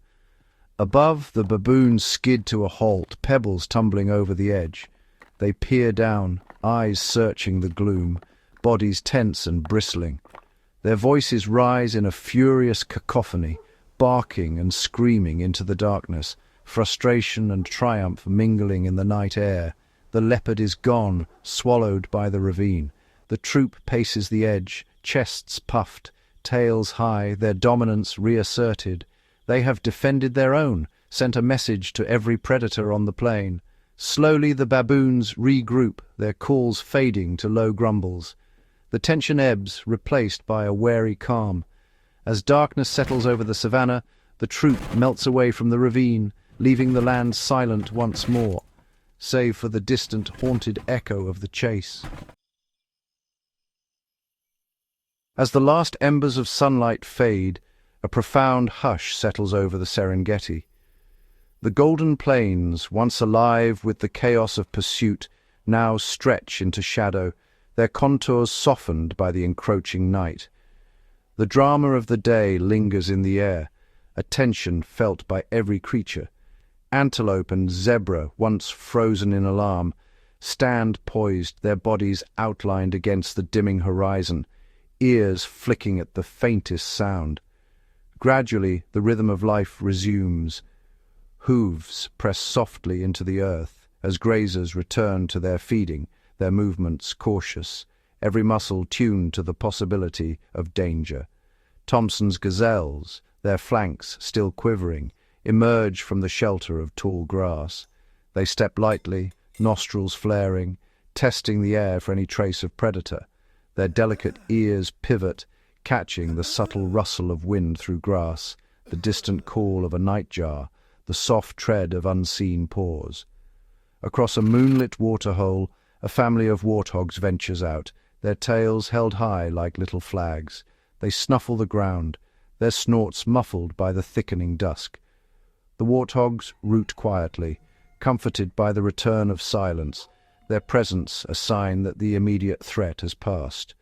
Above, the baboons skid to a halt, pebbles tumbling over the edge. They peer down, eyes searching the gloom, bodies tense and bristling. Their voices rise in a furious cacophony, barking and screaming into the darkness, frustration and triumph mingling in the night air. The leopard is gone, swallowed by the ravine. The troop paces the edge, chests puffed, tails high, their dominance reasserted. They have defended their own, sent a message to every predator on the plain. Slowly the baboons regroup, their calls fading to low grumbles. The tension ebbs, replaced by a wary calm. As darkness settles over the savanna, the troop melts away from the ravine, leaving the land silent once more, save for the distant, haunted echo of the chase. As the last embers of sunlight fade, a profound hush settles over the Serengeti. The golden plains, once alive with the chaos of pursuit, now stretch into shadow, their contours softened by the encroaching night. The drama of the day lingers in the air, a tension felt by every creature. Antelope and zebra, once frozen in alarm, stand poised, their bodies outlined against the dimming horizon, ears flicking at the faintest sound. Gradually, the rhythm of life resumes. Hooves press softly into the earth as grazers return to their feeding, their movements cautious, every muscle tuned to the possibility of danger. Thompson's gazelles, their flanks still quivering, emerge from the shelter of tall grass. They step lightly, nostrils flaring, testing the air for any trace of predator. Their delicate ears pivot, catching the subtle rustle of wind through grass, the distant call of a nightjar, the soft tread of unseen paws. Across a moonlit waterhole, a family of warthogs ventures out, their tails held high like little flags. They snuffle the ground, their snorts muffled by the thickening dusk. The warthogs root quietly, comforted by the return of silence, their presence a sign that the immediate threat has passed.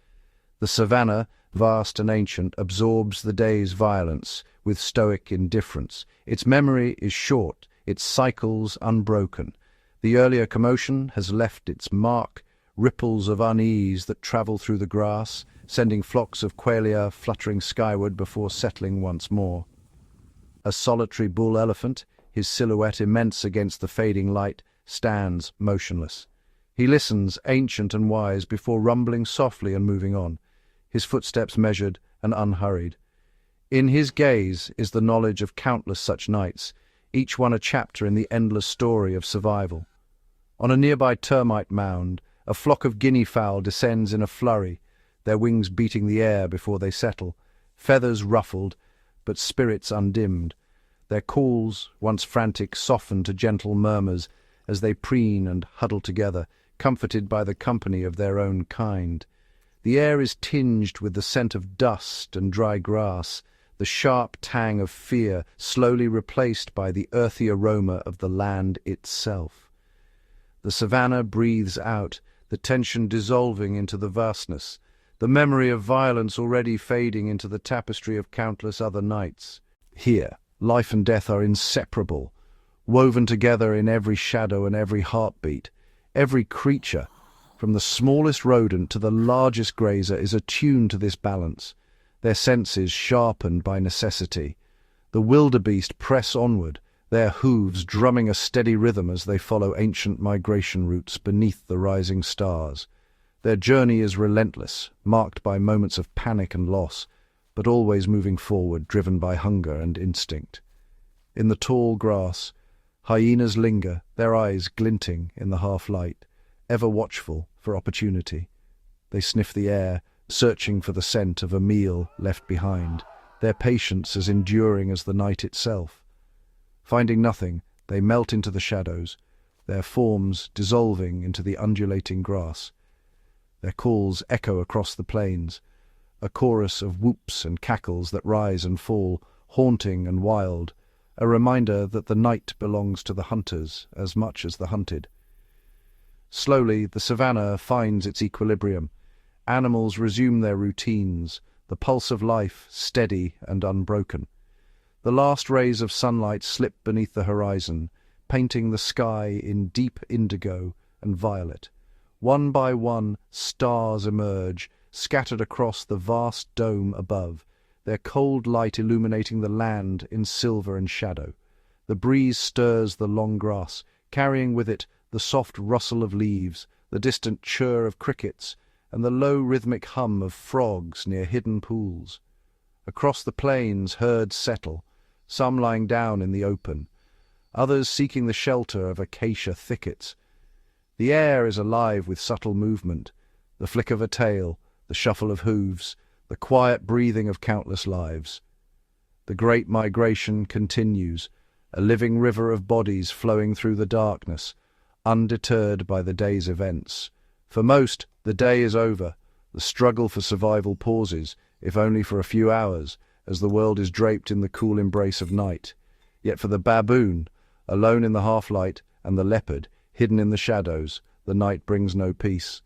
The savanna, vast and ancient, absorbs the day's violence with stoic indifference. Its memory is short, its cycles unbroken. The earlier commotion has left its mark, ripples of unease that travel through the grass, sending flocks of qualia fluttering skyward before settling once more. A solitary bull elephant, his silhouette immense against the fading light, stands motionless. He listens, ancient and wise, before rumbling softly and moving on, his footsteps measured and unhurried. In his gaze is the knowledge of countless such nights, each one a chapter in the endless story of survival. On a nearby termite mound, a flock of guinea fowl descends in a flurry, their wings beating the air before they settle, feathers ruffled, but spirits undimmed. Their calls, once frantic, soften to gentle murmurs as they preen and huddle together, comforted by the company of their own kind. The air is tinged with the scent of dust and dry grass, the sharp tang of fear slowly replaced by the earthy aroma of the land itself. The savanna breathes out, the tension dissolving into the vastness, the memory of violence already fading into the tapestry of countless other nights. Here, life and death are inseparable, woven together in every shadow and every heartbeat. Every creature, from the smallest rodent to the largest grazer, is attuned to this balance, their senses sharpened by necessity. The wildebeest press onward, their hooves drumming a steady rhythm as they follow ancient migration routes beneath the rising stars. Their journey is relentless, marked by moments of panic and loss, but always moving forward, driven by hunger and instinct. In the tall grass, hyenas linger, their eyes glinting in the half-light, ever watchful for opportunity. They sniff the air, searching for the scent of a meal left behind, their patience as enduring as the night itself. Finding nothing, they melt into the shadows, their forms dissolving into the undulating grass. Their calls echo across the plains, a chorus of whoops and cackles that rise and fall, haunting and wild, a reminder that the night belongs to the hunters as much as the hunted. Slowly, the savanna finds its equilibrium. Animals resume their routines, the pulse of life steady and unbroken. The last rays of sunlight slip beneath the horizon, painting the sky in deep indigo and violet. One by one, stars emerge, scattered across the vast dome above, their cold light illuminating the land in silver and shadow. The breeze stirs the long grass, carrying with it the soft rustle of leaves, the distant chirr of crickets, and the low rhythmic hum of frogs near hidden pools. Across the plains herds settle, some lying down in the open, others seeking the shelter of acacia thickets. The air is alive with subtle movement, the flick of a tail, the shuffle of hooves, the quiet breathing of countless lives. The great migration continues, a living river of bodies flowing through the darkness, undeterred by the day's events. For most, the day is over. The struggle for survival pauses, if only for a few hours, as the world is draped in the cool embrace of night. Yet for the baboon, alone in the half-light, and the leopard, hidden in the shadows, the night brings no peace.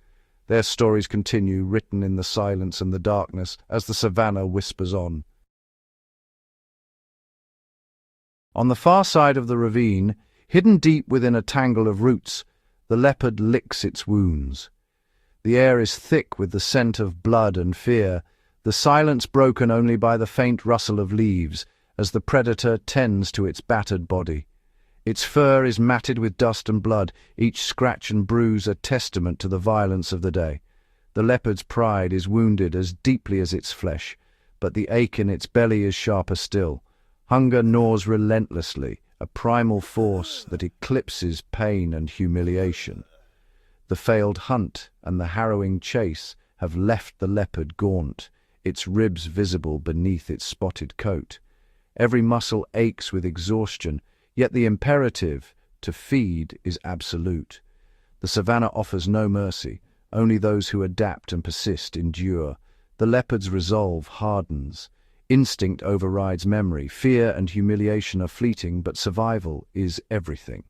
Their stories continue, written in the silence and the darkness, as the savanna whispers on. On the far side of the ravine, hidden deep within a tangle of roots, the leopard licks its wounds. The air is thick with the scent of blood and fear, the silence broken only by the faint rustle of leaves as the predator tends to its battered body. Its fur is matted with dust and blood, each scratch and bruise a testament to the violence of the day. The leopard's pride is wounded as deeply as its flesh, but the ache in its belly is sharper still. Hunger gnaws relentlessly, a primal force that eclipses pain and humiliation. The failed hunt and the harrowing chase have left the leopard gaunt, its ribs visible beneath its spotted coat. Every muscle aches with exhaustion, yet the imperative to feed is absolute. The savanna offers no mercy, only those who adapt and persist endure. The leopard's resolve hardens. Instinct overrides memory, fear and humiliation are fleeting, but survival is everything.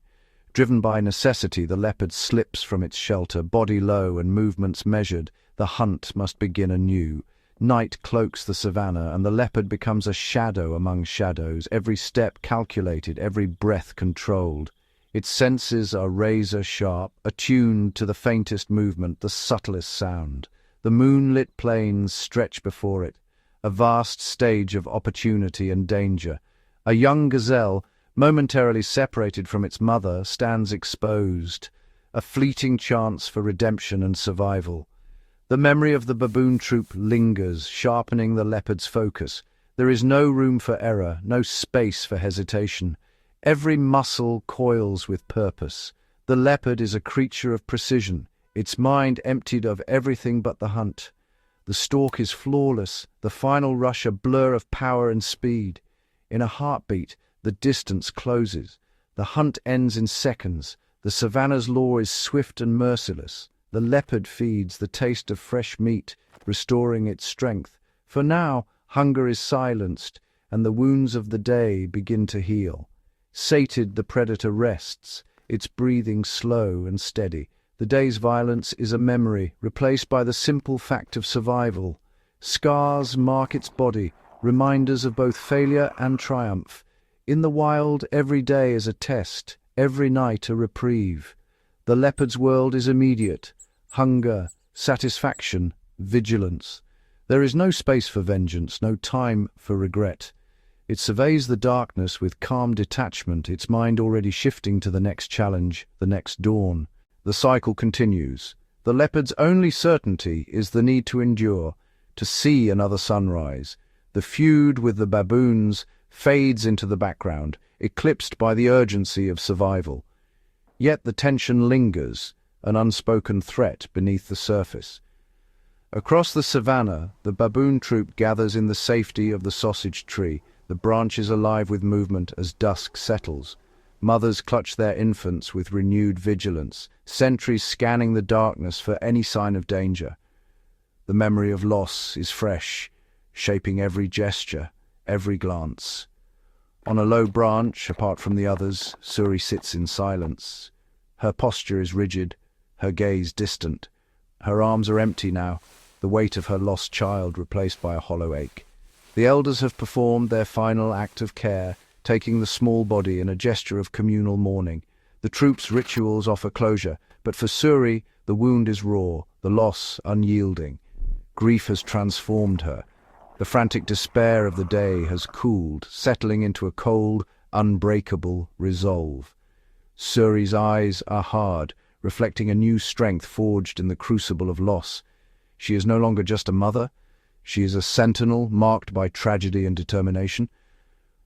Driven by necessity, the leopard slips from its shelter, body low and movements measured. The hunt must begin anew. Night cloaks the savanna, and the leopard becomes a shadow among shadows, every step calculated, every breath controlled. Its senses are razor-sharp, attuned to the faintest movement, the subtlest sound. The moonlit plains stretch before it, a vast stage of opportunity and danger. A young gazelle, momentarily separated from its mother, stands exposed, a fleeting chance for redemption and survival. The memory of the baboon troop lingers, sharpening the leopard's focus. There is no room for error, no space for hesitation. Every muscle coils with purpose. The leopard is a creature of precision, its mind emptied of everything but the hunt. The stalk is flawless, the final rush a blur of power and speed. In a heartbeat, the distance closes. The hunt ends in seconds. The savanna's law is swift and merciless. The leopard feeds the taste of fresh meat, restoring its strength. For now, hunger is silenced, and the wounds of the day begin to heal. Sated, the predator rests, its breathing slow and steady. The day's violence is a memory, replaced by the simple fact of survival. Scars mark its body, reminders of both failure and triumph. In the wild, every day is a test, every night a reprieve. The leopard's world is immediate: hunger, satisfaction, vigilance. There is no space for vengeance, no time for regret. It surveys the darkness with calm detachment, its mind already shifting to the next challenge, the next dawn. The cycle continues. The leopard's only certainty is the need to endure, to see another sunrise. The feud with the baboons fades into the background, eclipsed by the urgency of survival. Yet the tension lingers, an unspoken threat beneath the surface. Across the savanna, the baboon troop gathers in the safety of the sausage tree, the branches alive with movement as dusk settles. Mothers clutch their infants with renewed vigilance, sentries scanning the darkness for any sign of danger. The memory of loss is fresh, shaping every gesture, every glance. On a low branch, apart from the others, Suri sits in silence. Her posture is rigid, her gaze distant. Her arms are empty now, the weight of her lost child replaced by a hollow ache. The elders have performed their final act of care, taking the small body in a gesture of communal mourning. The troop's rituals offer closure, but for Suri, the wound is raw, the loss unyielding. Grief has transformed her. The frantic despair of the day has cooled, settling into a cold, unbreakable resolve. Suri's eyes are hard, reflecting a new strength forged in the crucible of loss. She is no longer just a mother. She is a sentinel marked by tragedy and determination.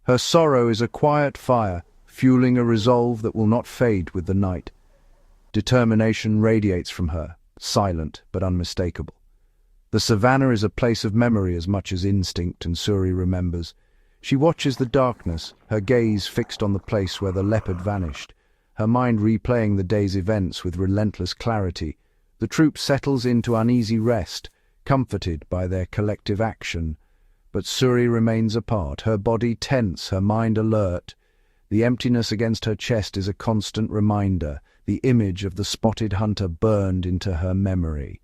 Her sorrow is a quiet fire, fueling a resolve that will not fade with the night. Determination radiates from her, silent but unmistakable. The savanna is a place of memory as much as instinct, and Suri remembers. She watches the darkness, her gaze fixed on the place where the leopard vanished, her mind replaying the day's events with relentless clarity. The troop settles into uneasy rest, comforted by their collective action. But Suri remains apart, her body tense, her mind alert. The emptiness against her chest is a constant reminder, the image of the spotted hunter burned into her memory.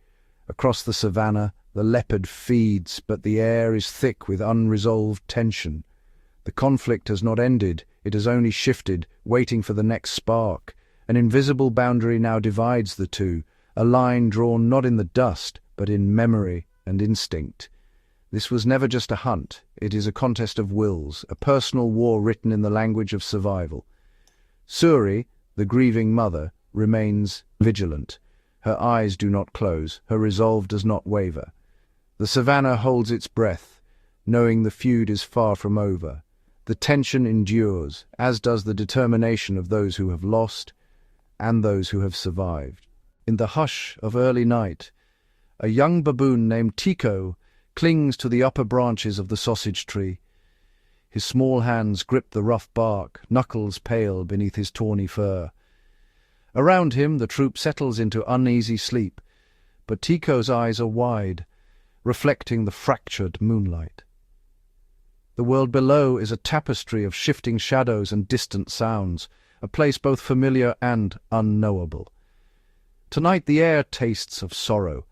Across the savanna, the leopard feeds, but the air is thick with unresolved tension. The conflict has not ended, it has only shifted, waiting for the next spark. An invisible boundary now divides the two, a line drawn not in the dust, but in memory and instinct. This was never just a hunt, it is a contest of wills, a personal war written in the language of survival. Suri, the grieving mother, remains vigilant. Her eyes do not close, her resolve does not waver. The savanna holds its breath, knowing the feud is far from over. The tension endures, as does the determination of those who have lost and those who have survived. In the hush of early night, a young baboon named Tico clings to the upper branches of the sausage tree. His small hands grip the rough bark, knuckles pale beneath his tawny fur. Around him, the troop settles into uneasy sleep, but Tico's eyes are wide, reflecting the fractured moonlight. The world below is a tapestry of shifting shadows and distant sounds, a place both familiar and unknowable. Tonight the air tastes of sorrow.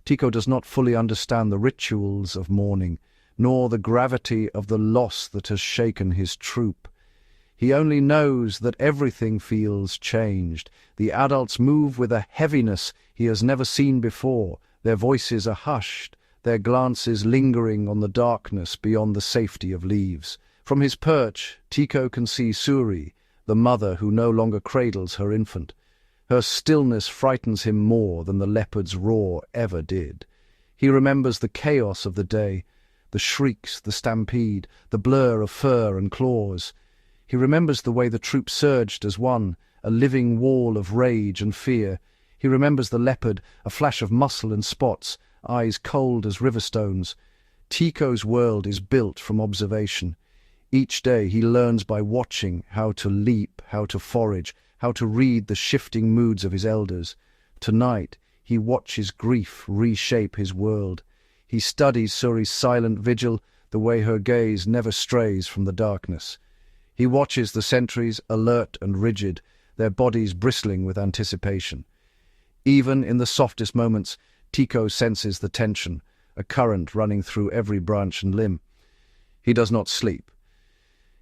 Tico does not fully understand the rituals of mourning, nor the gravity of the loss that has shaken his troop. He only knows that everything feels changed. The adults move with a heaviness he has never seen before. Their voices are hushed, their glances lingering on the darkness beyond the safety of leaves. From his perch, Tico can see Suri, the mother who no longer cradles her infant. Her stillness frightens him more than the leopard's roar ever did. He remembers the chaos of the day, the shrieks, the stampede, the blur of fur and claws. He remembers the way the troop surged as one, a living wall of rage and fear. He remembers the leopard, a flash of muscle and spots, eyes cold as river stones. Tico's world is built from observation. Each day he learns by watching how to leap, how to forage, how to read the shifting moods of his elders. Tonight he watches grief reshape his world. He studies Suri's silent vigil, the way her gaze never strays from the darkness. He watches the sentries, alert and rigid, their bodies bristling with anticipation. Even in the softest moments, Tico senses the tension, a current running through every branch and limb. He does not sleep.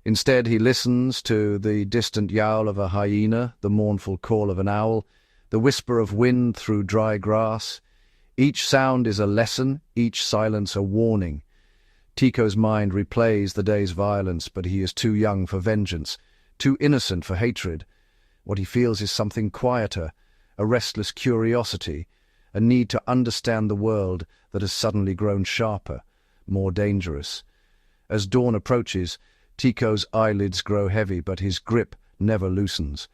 Instead, he listens to the distant yowl of a hyena, the mournful call of an owl, the whisper of wind through dry grass. Each sound is a lesson, each silence a warning. Tico's mind replays the day's violence, but he is too young for vengeance, too innocent for hatred. What he feels is something quieter, a restless curiosity, a need to understand the world that has suddenly grown sharper, more dangerous. As dawn approaches, Tico's eyelids grow heavy, but his grip never loosens.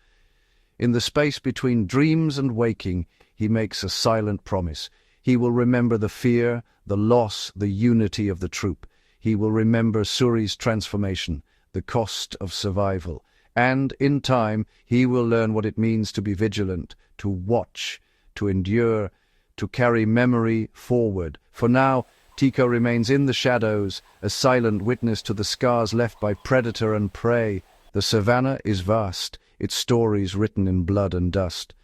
In the space between dreams and waking, he makes a silent promise. He will remember the fear, the loss, the unity of the troop. He will remember Suri's transformation, the cost of survival. And, in time, he will learn what it means to be vigilant, to watch, to endure, to carry memory forward. For now, Tico remains in the shadows, a silent witness to the scars left by predator and prey. The Savanna is vast, its stories written in blood and dust.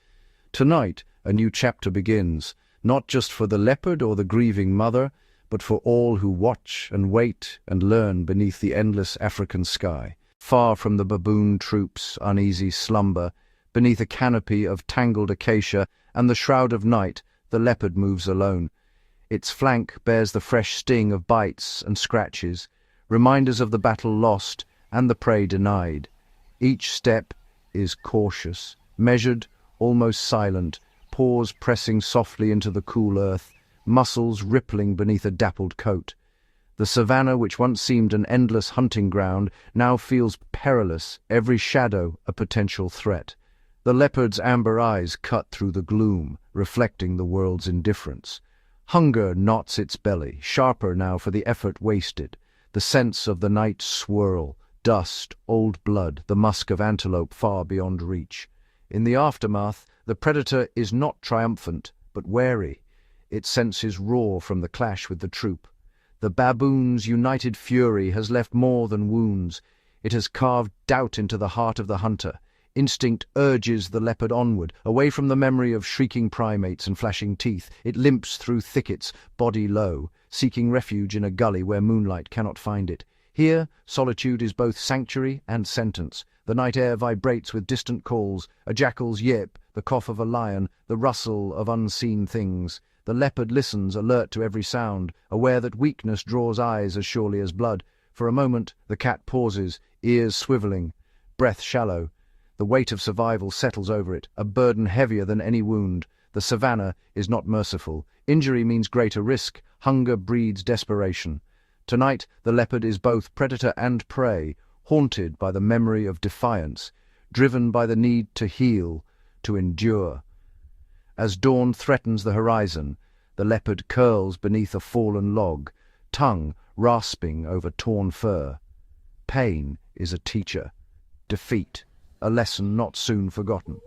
Tonight, a new chapter begins, not just for the leopard or the grieving mother, but for all who watch and wait and learn beneath the endless African sky. Far from the baboon troop's uneasy slumber, beneath a canopy of tangled acacia and the shroud of night, the leopard moves alone. Its flank bears the fresh sting of bites and scratches, reminders of the battle lost and the prey denied. Each step is cautious, measured, almost silent, paws pressing softly into the cool earth, muscles rippling beneath a dappled coat. The savanna, which once seemed an endless hunting ground, now feels perilous, every shadow a potential threat. The leopard's amber eyes cut through the gloom, reflecting the world's indifference. Hunger knots its belly, sharper now for the effort wasted. The scents of the night swirl, dust, old blood, the musk of antelope far beyond reach. In the aftermath, the predator is not triumphant, but wary. Its senses roar from the clash with the troop. The baboon's united fury has left more than wounds. It has carved doubt into the heart of the hunter. Instinct urges the leopard onward, away from the memory of shrieking primates and flashing teeth. It limps through thickets, body low, seeking refuge in a gully where moonlight cannot find it. Here, solitude is both sanctuary and sentence. The night air vibrates with distant calls, a jackal's yip, the cough of a lion, the rustle of unseen things. The leopard listens, alert to every sound, aware that weakness draws eyes as surely as blood. For a moment, the cat pauses, ears swiveling, breath shallow. The weight of survival settles over it, a burden heavier than any wound. The savanna is not merciful. Injury means greater risk. Hunger breeds desperation. Tonight, the leopard is both predator and prey, haunted by the memory of defiance, driven by the need to heal, to endure. As dawn threatens the horizon, the leopard curls beneath a fallen log, tongue rasping over torn fur. Pain is a teacher. Defeat, a lesson not soon forgotten.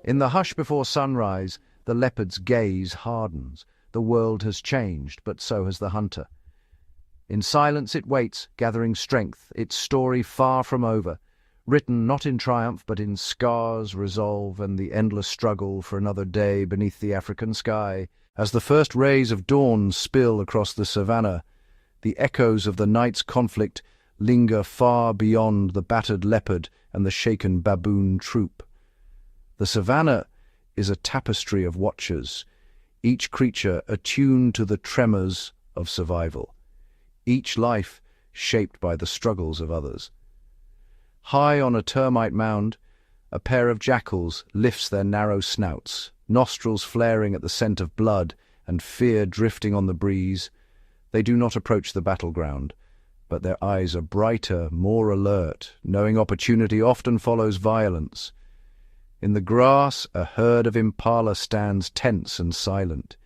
In the hush before sunrise, the leopard's gaze hardens. The world has changed, but so has the hunter. In silence it waits, gathering strength, its story far from over, written not in triumph but in scars, resolve, and the endless struggle for another day beneath the African sky. As the first rays of dawn spill across the savanna, the echoes of the night's conflict linger far beyond the battered leopard and the shaken baboon troop. The savanna is a tapestry of watchers, each creature attuned to the tremors of survival, each life shaped by the struggles of others. High on a termite mound, a pair of jackals lifts their narrow snouts, nostrils flaring at the scent of blood and fear drifting on the breeze. They do not approach the battleground, but their eyes are brighter, more alert, knowing opportunity often follows violence. In the grass, a herd of impala stands tense and silent,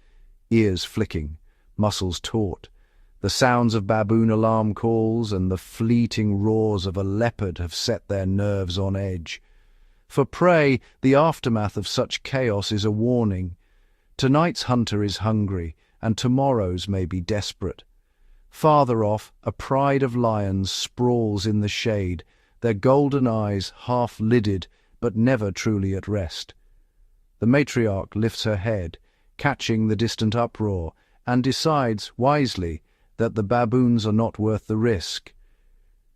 ears flicking, muscles taut. The sounds of baboon alarm calls and the fleeting roars of a leopard have set their nerves on edge. For prey, the aftermath of such chaos is a warning. Tonight's hunter is hungry, and tomorrow's may be desperate. Farther off, a pride of lions sprawls in the shade, their golden eyes half-lidded but never truly at rest. The matriarch lifts her head, catching the distant uproar, and decides, wisely, that the baboons are not worth the risk.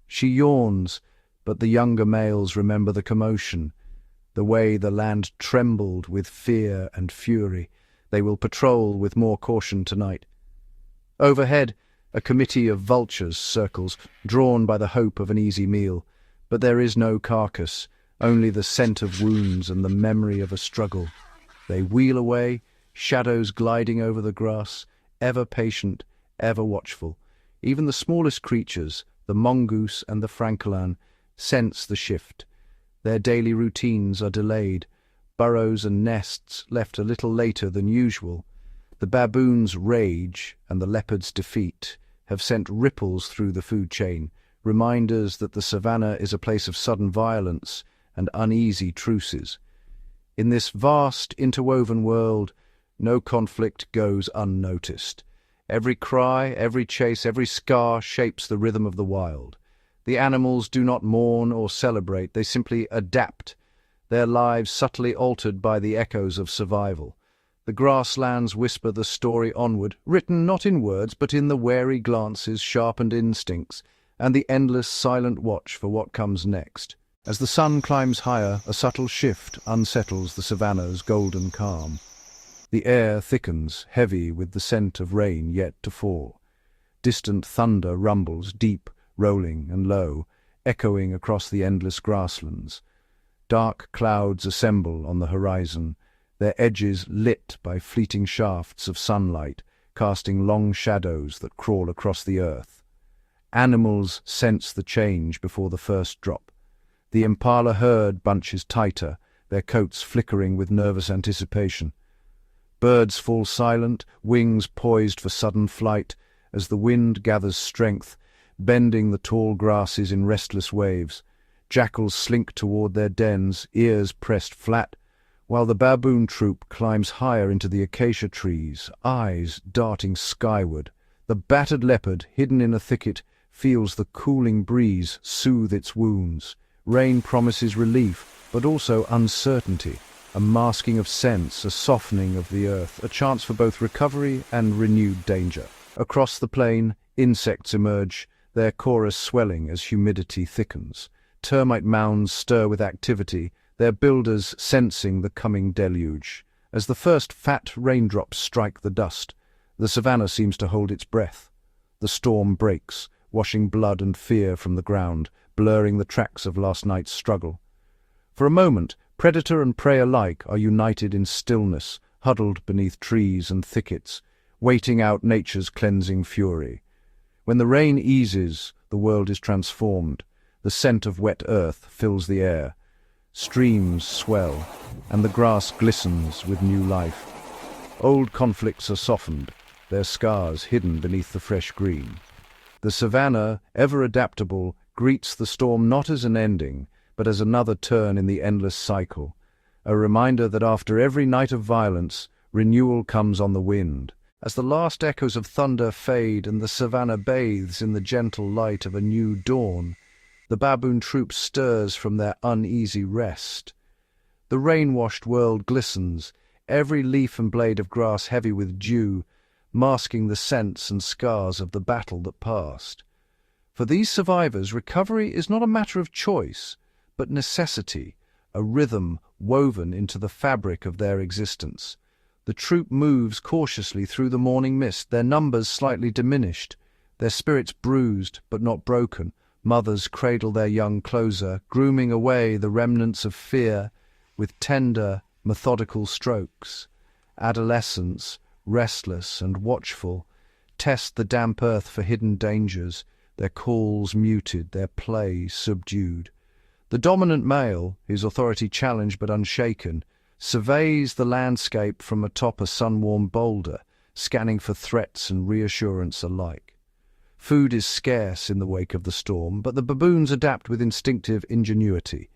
She yawns, but the younger males remember the commotion, the way the land trembled with fear and fury. They will patrol with more caution tonight. Overhead, a committee of vultures circles, drawn by the hope of an easy meal. But there is no carcass, only the scent of wounds and the memory of a struggle. They wheel away, shadows gliding over the grass, ever patient, ever watchful. Even the smallest creatures, the mongoose and the francolin, sense the shift. Their daily routines are delayed, burrows and nests left a little later than usual. The baboon's rage and the leopard's defeat have sent ripples through the food chain, reminders that the savanna is a place of sudden violence and uneasy truces. In this vast, interwoven world, no conflict goes unnoticed. Every cry, every chase, every scar shapes the rhythm of the wild. The animals do not mourn or celebrate, they simply adapt, their lives subtly altered by the echoes of survival. The grasslands whisper the story onward, written not in words but in the wary glances, sharpened instincts, and the endless silent watch for what comes next. As the sun climbs higher, a subtle shift unsettles the savanna's golden calm. The air thickens, heavy with the scent of rain yet to fall. Distant thunder rumbles, deep, rolling and low, echoing across the endless grasslands. Dark clouds assemble on the horizon, their edges lit by fleeting shafts of sunlight, casting long shadows that crawl across the earth. Animals sense the change before the first drop. The impala herd bunches tighter, their coats flickering with nervous anticipation. Birds fall silent, wings poised for sudden flight, as the wind gathers strength, bending the tall grasses in restless waves. Jackals slink toward their dens, ears pressed flat, while the baboon troop climbs higher into the acacia trees, eyes darting skyward. The battered leopard, hidden in a thicket, feels the cooling breeze soothe its wounds. Rain promises relief, but also uncertainty, a masking of sense, a softening of the earth, a chance for both recovery and renewed danger. Across the plain, insects emerge, their chorus swelling as humidity thickens. Termite mounds stir with activity, their builders sensing the coming deluge. As the first fat raindrops strike the dust, the savanna seems to hold its breath. The storm breaks, washing blood and fear from the ground, blurring the tracks of last night's struggle. For a moment, predator and prey alike are united in stillness, huddled beneath trees and thickets, waiting out nature's cleansing fury. When the rain eases, the world is transformed. The scent of wet earth fills the air. Streams swell, and the grass glistens with new life. Old conflicts are softened, their scars hidden beneath the fresh green. The savanna, ever adaptable, greets the storm not as an ending, but as another turn in the endless cycle, a reminder that after every night of violence, renewal comes on the wind. As the last echoes of thunder fade and the savanna bathes in the gentle light of a new dawn, the baboon troop stirs from their uneasy rest. The rain-washed world glistens, every leaf and blade of grass heavy with dew, masking the scents and scars of the battle that passed. For these survivors, recovery is not a matter of choice, but necessity, a rhythm woven into the fabric of their existence. The troop moves cautiously through the morning mist, their numbers slightly diminished, their spirits bruised but not broken. Mothers cradle their young closer, grooming away the remnants of fear with tender, methodical strokes. Adolescents, restless and watchful, test the damp earth for hidden dangers, their calls muted, their play subdued. The dominant male, his authority challenged but unshaken, surveys the landscape from atop a sun-warmed boulder, scanning for threats and reassurance alike. Food is scarce in the wake of the storm, but the baboons adapt with instinctive ingenuity.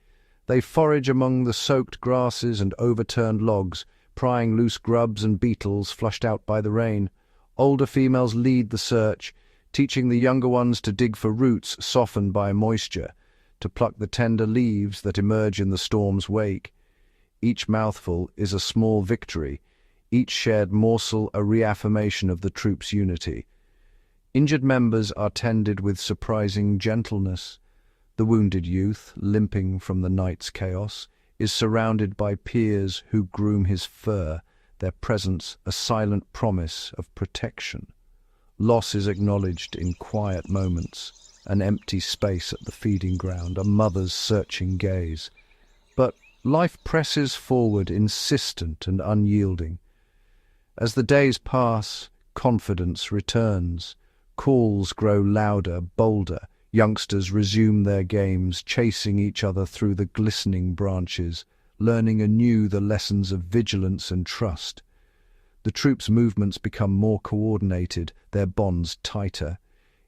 They forage among the soaked grasses and overturned logs, prying loose grubs and beetles flushed out by the rain. Older females lead the search, teaching the younger ones to dig for roots softened by moisture, to pluck the tender leaves that emerge in the storm's wake. Each mouthful is a small victory, each shared morsel a reaffirmation of the troop's unity. Injured members are tended with surprising gentleness. The wounded youth, limping from the night's chaos, is surrounded by peers who groom his fur, their presence a silent promise of protection. Loss is acknowledged in quiet moments, an empty space at the feeding ground, a mother's searching gaze. But life presses forward, insistent and unyielding. As the days pass, confidence returns. Calls grow louder, bolder. Youngsters resume their games, chasing each other through the glistening branches, learning anew the lessons of vigilance and trust. The troop's movements become more coordinated, their bonds tighter.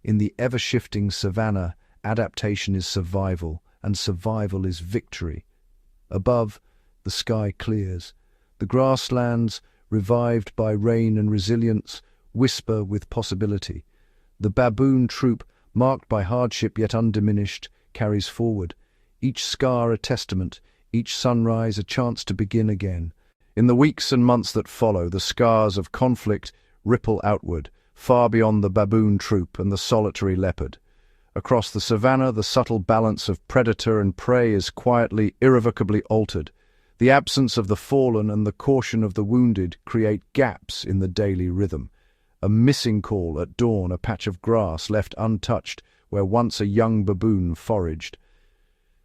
In the ever-shifting savanna, adaptation is survival, and survival is victory. Above, the sky clears. The grasslands, revived by rain and resilience, whisper with possibility. The baboon troop, marked by hardship yet undiminished, carries forward, each scar a testament, each sunrise a chance to begin again. In the weeks and months that follow, the scars of conflict ripple outward, far beyond the baboon troop and the solitary leopard. Across the savanna, the subtle balance of predator and prey is quietly, irrevocably altered. The absence of the fallen and the caution of the wounded create gaps in the daily rhythm. A missing call at dawn, a patch of grass left untouched where once a young baboon foraged.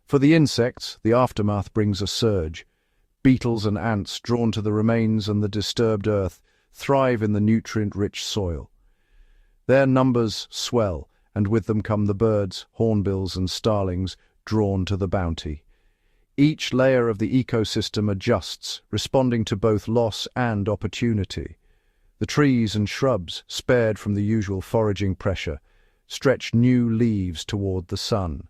For the insects, the aftermath brings a surge. Beetles and ants, drawn to the remains and the disturbed earth, thrive in the nutrient-rich soil. Their numbers swell, and with them come the birds, hornbills and starlings, drawn to the bounty. Each layer of the ecosystem adjusts, responding to both loss and opportunity. The trees and shrubs, spared from the usual foraging pressure, stretch new leaves toward the sun.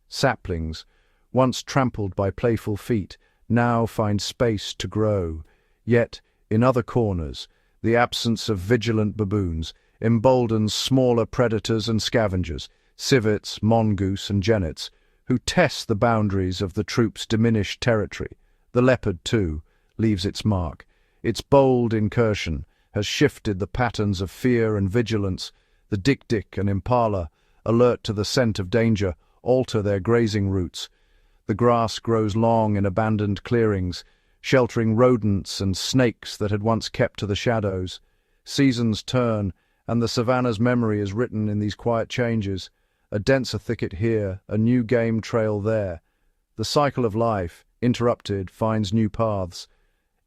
Saplings, once trampled by playful feet, now find space to grow. Yet, in other corners, the absence of vigilant baboons emboldens smaller predators and scavengers, civets, mongoose and genets, who test the boundaries of the troop's diminished territory. The leopard, too, leaves its mark. Its bold incursion has shifted the patterns of fear and vigilance. The dik-dik and impala, alert to the scent of danger, alter their grazing routes. The grass grows long in abandoned clearings, sheltering rodents and snakes that had once kept to the shadows. Seasons turn, and the savanna's memory is written in these quiet changes. A denser thicket here, a new game trail there. The cycle of life, interrupted, finds new paths.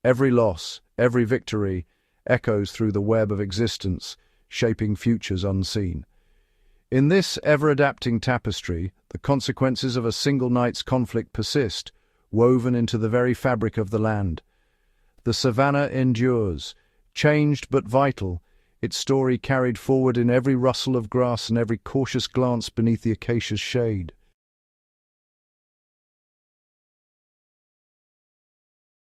Every loss, every victory, echoes through the web of existence, shaping futures unseen. In this ever-adapting tapestry, the consequences of a single night's conflict persist, woven into the very fabric of the land. The savanna endures, changed but vital, its story carried forward in every rustle of grass and every cautious glance beneath the acacia's shade.